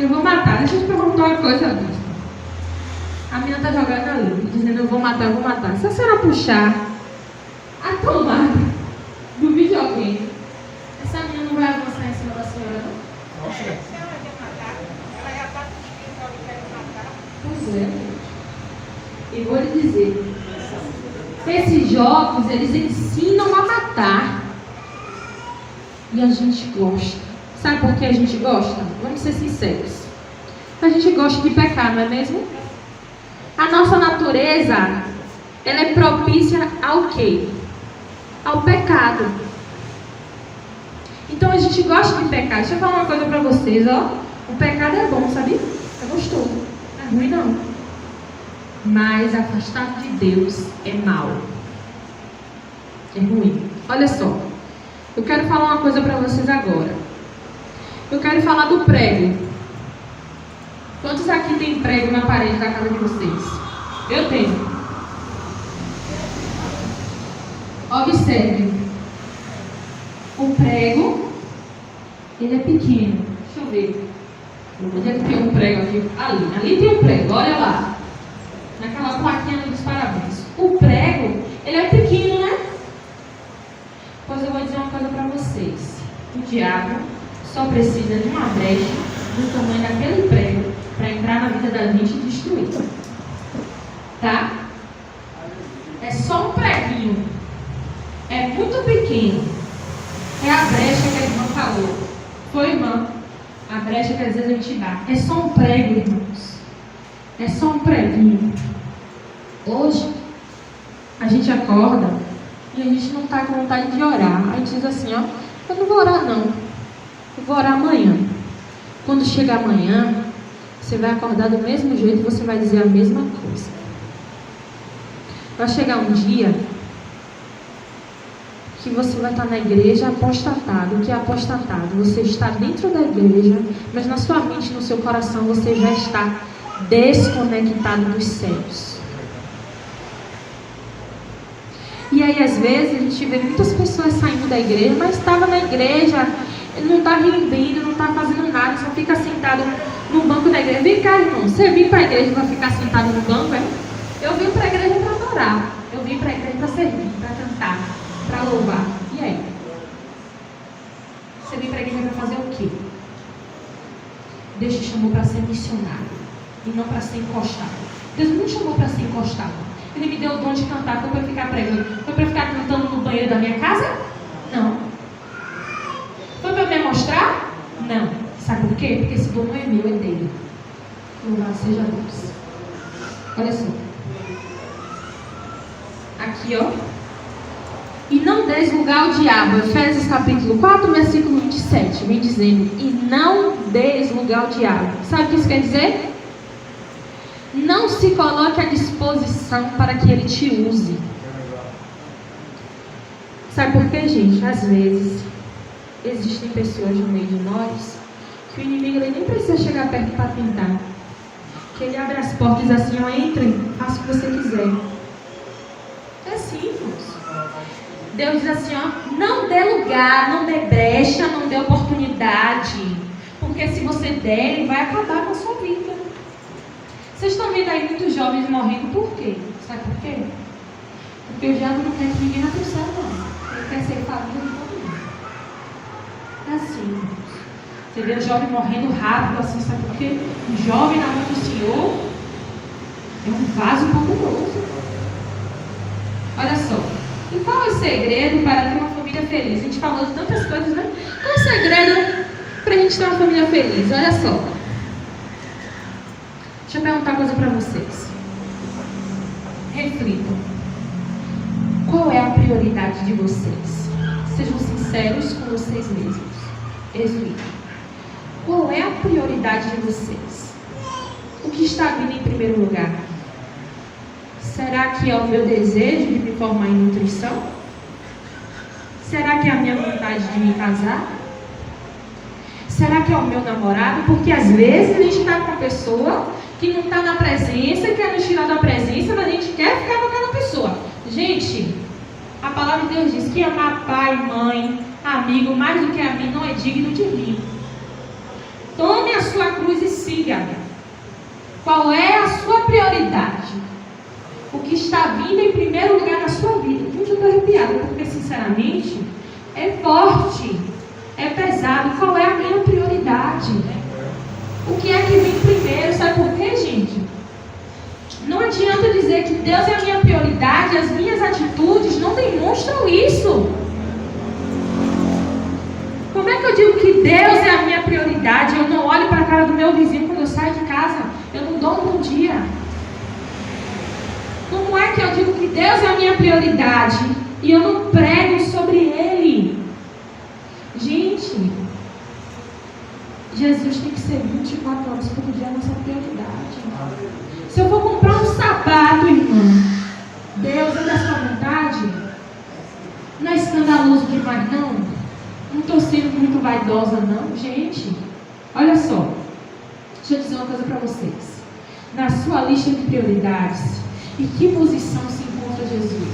Eu vou matar. Deixa eu te perguntar uma coisa, bispo. A menina está jogando ali, dizendo eu vou matar, eu vou matar. Se a senhora puxar a tomada do videogame, essa menina não vai avançar em cima da senhora, não? Nossa, Pois é. E vou lhe dizer, esses jogos, eles ensinam a matar. E a gente gosta. Sabe por que a gente gosta? Vamos ser sinceros. A gente gosta de pecar, não é mesmo? A nossa natureza, ela é propícia ao quê? Ao pecado. Então a gente gosta de pecar. Deixa eu falar uma coisa pra vocês, ó. O pecado é bom, sabe? É gostoso. Não é ruim não. Mas afastado de Deus é mal. É ruim. Olha só. Eu quero falar uma coisa pra vocês agora. Eu quero falar do prego. Quantos aqui tem prego na parede da casa de vocês? Eu tenho. Observe. O prego, ele é pequeno. Deixa eu ver. Onde é que tem um prego aqui? Ali tem um prego, olha lá. Naquela plaquinha dos parabéns. O prego, ele é pequeno, né? Pois eu vou dizer uma coisa para vocês. O diabo só precisa de uma brecha do tamanho daquele prego para entrar na vida da gente e destruir. Tá? É só um preguinho. É muito pequeno. É a brecha que a irmã falou. Foi, irmã? A brecha que às vezes a gente dá. É só um prego, irmãos. É só um preguinho. Hoje, a gente acorda e a gente não está com vontade de orar. A gente diz assim, ó, eu não vou orar não. Eu vou orar amanhã. Quando chegar amanhã, você vai acordar do mesmo jeito e você vai dizer a mesma coisa. Vai chegar um dia que você vai estar na igreja apostatado. O que é apostatado? Você está dentro da igreja, mas na sua mente, no seu coração, você já está desconectado dos céus. E aí, às vezes, a gente vê muitas pessoas saindo da igreja, mas estava na igreja, não está rendendo, não está fazendo nada, só fica sentado no banco da igreja. Vem cá, irmão, você vem para a igreja para ficar sentado no banco, é? Eu vim para a igreja para adorar, eu vim para a igreja para servir, para cantar, para louvar. E aí? Você vem para a igreja para fazer o quê? Deus te chamou para ser missionário e não para ser encostado. Deus não me chamou para ser encostado. Ele me deu o dom de cantar, foi para ficar pregando. Foi para ficar cantando no banheiro da minha casa? Não. Foi para me mostrar? Não. Sabe por quê? Porque esse dom não é meu, é dele. Louvado seja Deus. Olha só. Aqui, ó. E não deis lugar ao diabo. Efésios capítulo 4, versículo 27. Vem dizendo, e não deis lugar ao diabo. Sabe o que isso quer dizer? Não se coloque à disposição para que ele te use. Sabe por quê, gente? Às vezes, existem pessoas no meio de nós que o inimigo ele nem precisa chegar perto para tentar. Que ele abre as portas e diz assim, ó, entre, faça o que você quiser. É simples. Deus diz assim, ó, não dê lugar, não dê brecha, não dê oportunidade. Porque se você der, ele vai acabar com a sua vida. Vocês estão vendo aí muitos jovens morrendo por quê? Sabe por quê? Porque o diabo não quer que ninguém vá para o céu, não. Ele quer ser família de todo mundo. É assim. Você vê o jovem morrendo rápido, assim, sabe por quê? O jovem na mão do Senhor é um vaso populoso. Olha só. E qual é o segredo para ter uma família feliz? A gente falou de tantas coisas, né? Qual é o segredo para a gente ter uma família feliz? Olha só. Deixa eu perguntar uma coisa para vocês. Reflitam. Qual é a prioridade de vocês? Sejam sinceros com vocês mesmos. Reflitam. Qual é a prioridade de vocês? O que está vindo em primeiro lugar? Será que é o meu desejo de me formar em nutrição? Será que é a minha vontade de me casar? Será que é o meu namorado? Porque às vezes a gente está com uma pessoa que não está na presença, quer nos tirar da presença, mas a gente quer ficar com aquela pessoa. Gente, a palavra de Deus diz que amar pai, mãe, amigo, mais do que a mim, não é digno de mim. Tome a sua cruz e siga. Qual é a sua prioridade? O que está vindo em primeiro lugar na sua vida? Gente, eu estou arrepiada, porque sinceramente é forte, é pesado. Qual é a minha prioridade? O que é que vem primeiro? Sabe por quê, gente? Não adianta dizer que Deus é a minha prioridade, as minhas atitudes não demonstram isso. Como é que eu digo que Deus é a minha prioridade? Eu não olho para a cara do meu vizinho quando eu saio de casa, eu não dou um bom dia. Como é que eu digo que Deus é a minha prioridade e eu não prego sobre Ele? Gente, Jesus tem que ser 24 horas por dia a nossa prioridade. Se eu for comprar um sapato, irmão, Deus é da sua vontade? Não é escandaloso demais, não? Não estou sendo muito vaidosa, não. Gente, olha só. Deixa eu dizer uma coisa para vocês. Na sua lista de prioridades, em que posição se encontra Jesus?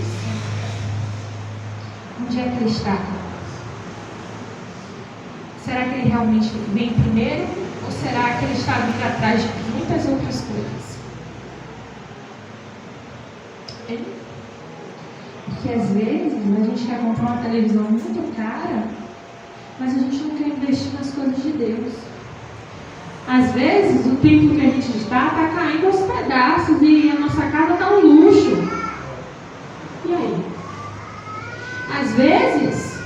Onde é que ele está? Será que ele realmente vem primeiro? Ou será que ele está vindo atrás de muitas outras coisas? Porque às vezes a gente quer comprar uma televisão muito cara, mas a gente não quer investir nas coisas de Deus. Às vezes o templo que a gente está caindo aos pedaços e a nossa casa está um luxo. E aí? Às vezes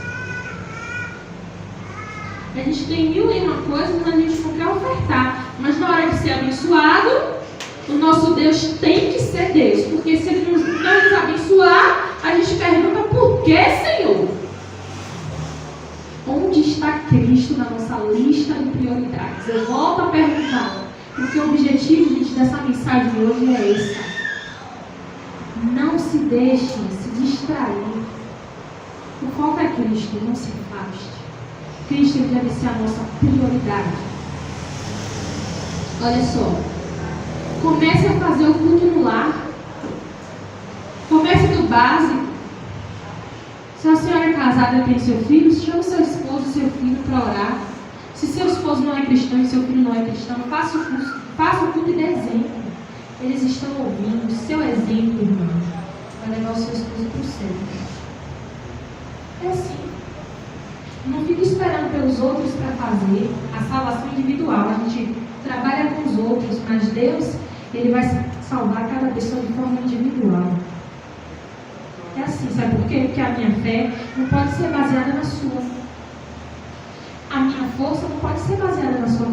a gente tem mil e uma coisas, mas a gente não quer ofertar. Mas na hora de ser abençoado, o nosso Deus tem que ser Deus. Porque se Ele não nos abençoar, a gente pergunta: por que, Senhor? Onde está Cristo na nossa lista de prioridades? Eu volto a perguntar, porque o objetivo, gente, dessa mensagem de hoje é esse. Não se deixe se distrair. O foco é Cristo, não se afaste. Cristo deve ser a nossa prioridade. Olha só. Comece a fazer o culto no lar. Comece do básico. Se a senhora é casada e tem seu filho, chame seu esposo e seu filho para orar. Se seu esposo não é cristão e seu filho não é cristão, faça o culto e dê exemplo. Eles estão ouvindo. Seu exemplo, irmão, vai levar o seu esposo para o céu. É assim. Não fique esperando pelos outros para fazer a salvação individual. A gente trabalha com os outros, mas Deus, Ele vai salvar cada pessoa de forma individual. É assim, sabe por quê? Porque a minha fé não pode ser baseada na sua. A minha força não pode ser baseada na sua.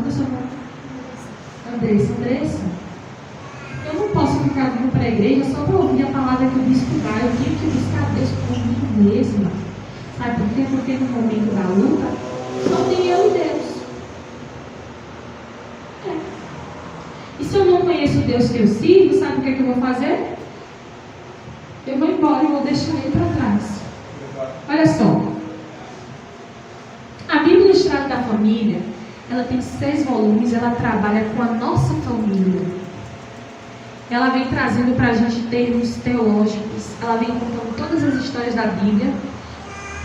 Andressa, eu não posso ficar vindo para a igreja só para ouvir a palavra que o bispo dá. Eu tenho que buscar Deus por mim mesma. Sabe por quê? Porque no momento da luta, só tem eu e Deus. E se eu não conheço o Deus que eu sirvo, sabe o que eu vou fazer? Eu vou embora e vou deixar ele para trás. Olha só. A Bíblia Ilustrada da Família, ela tem 6 volumes, ela trabalha com a nossa família. Ela vem trazendo para a gente termos teológicos. Ela vem contando todas as histórias da Bíblia,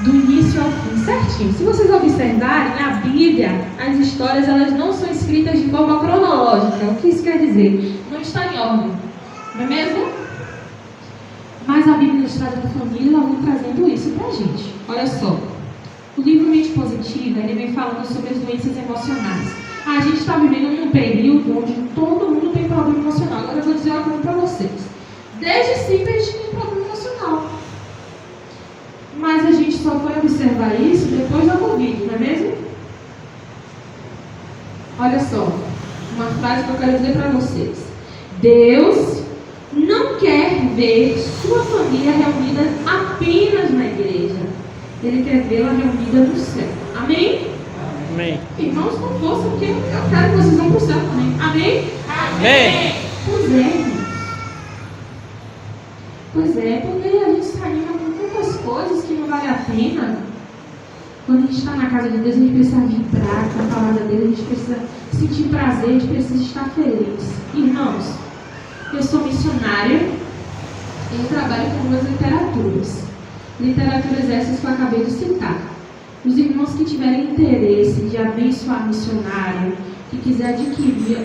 do início ao fim, certinho. Se vocês observarem, na Bíblia, as histórias elas não são escritas de forma cronológica. O que isso quer dizer? Não está em ordem, não é mesmo? Mas a Bíblia Ilustrada da Família, ela vem trazendo isso pra gente. Olha só, o livro Mente Positiva, ele vem falando sobre as doenças emocionais. A gente está vivendo num período onde todo mundo tem problema emocional. Agora eu vou dizer uma coisa pra vocês. Desde sempre a gente tem problema emocional. Mas a gente só foi observar isso depois da Covid, não é mesmo? Olha só, uma frase que eu quero dizer para vocês. Deus não quer ver sua família reunida apenas na igreja. Ele quer vê-la reunida no céu. Amém? Amém. Irmãos, com força, porque eu quero que vocês vão para o céu também. Amém? Amém. Pois é, irmãos. Pois é, porque a gente se anima com tantas coisas que não vale a pena. Quando a gente está na casa de Deus, a gente precisa vibrar com a palavra dele, a gente precisa sentir prazer, a gente precisa estar feliz. Irmãos, eu sou missionária e eu trabalho com 2 literaturas. Literaturas essas que eu acabei de citar. Os irmãos que tiverem interesse de abençoar missionário, que quiser adquirir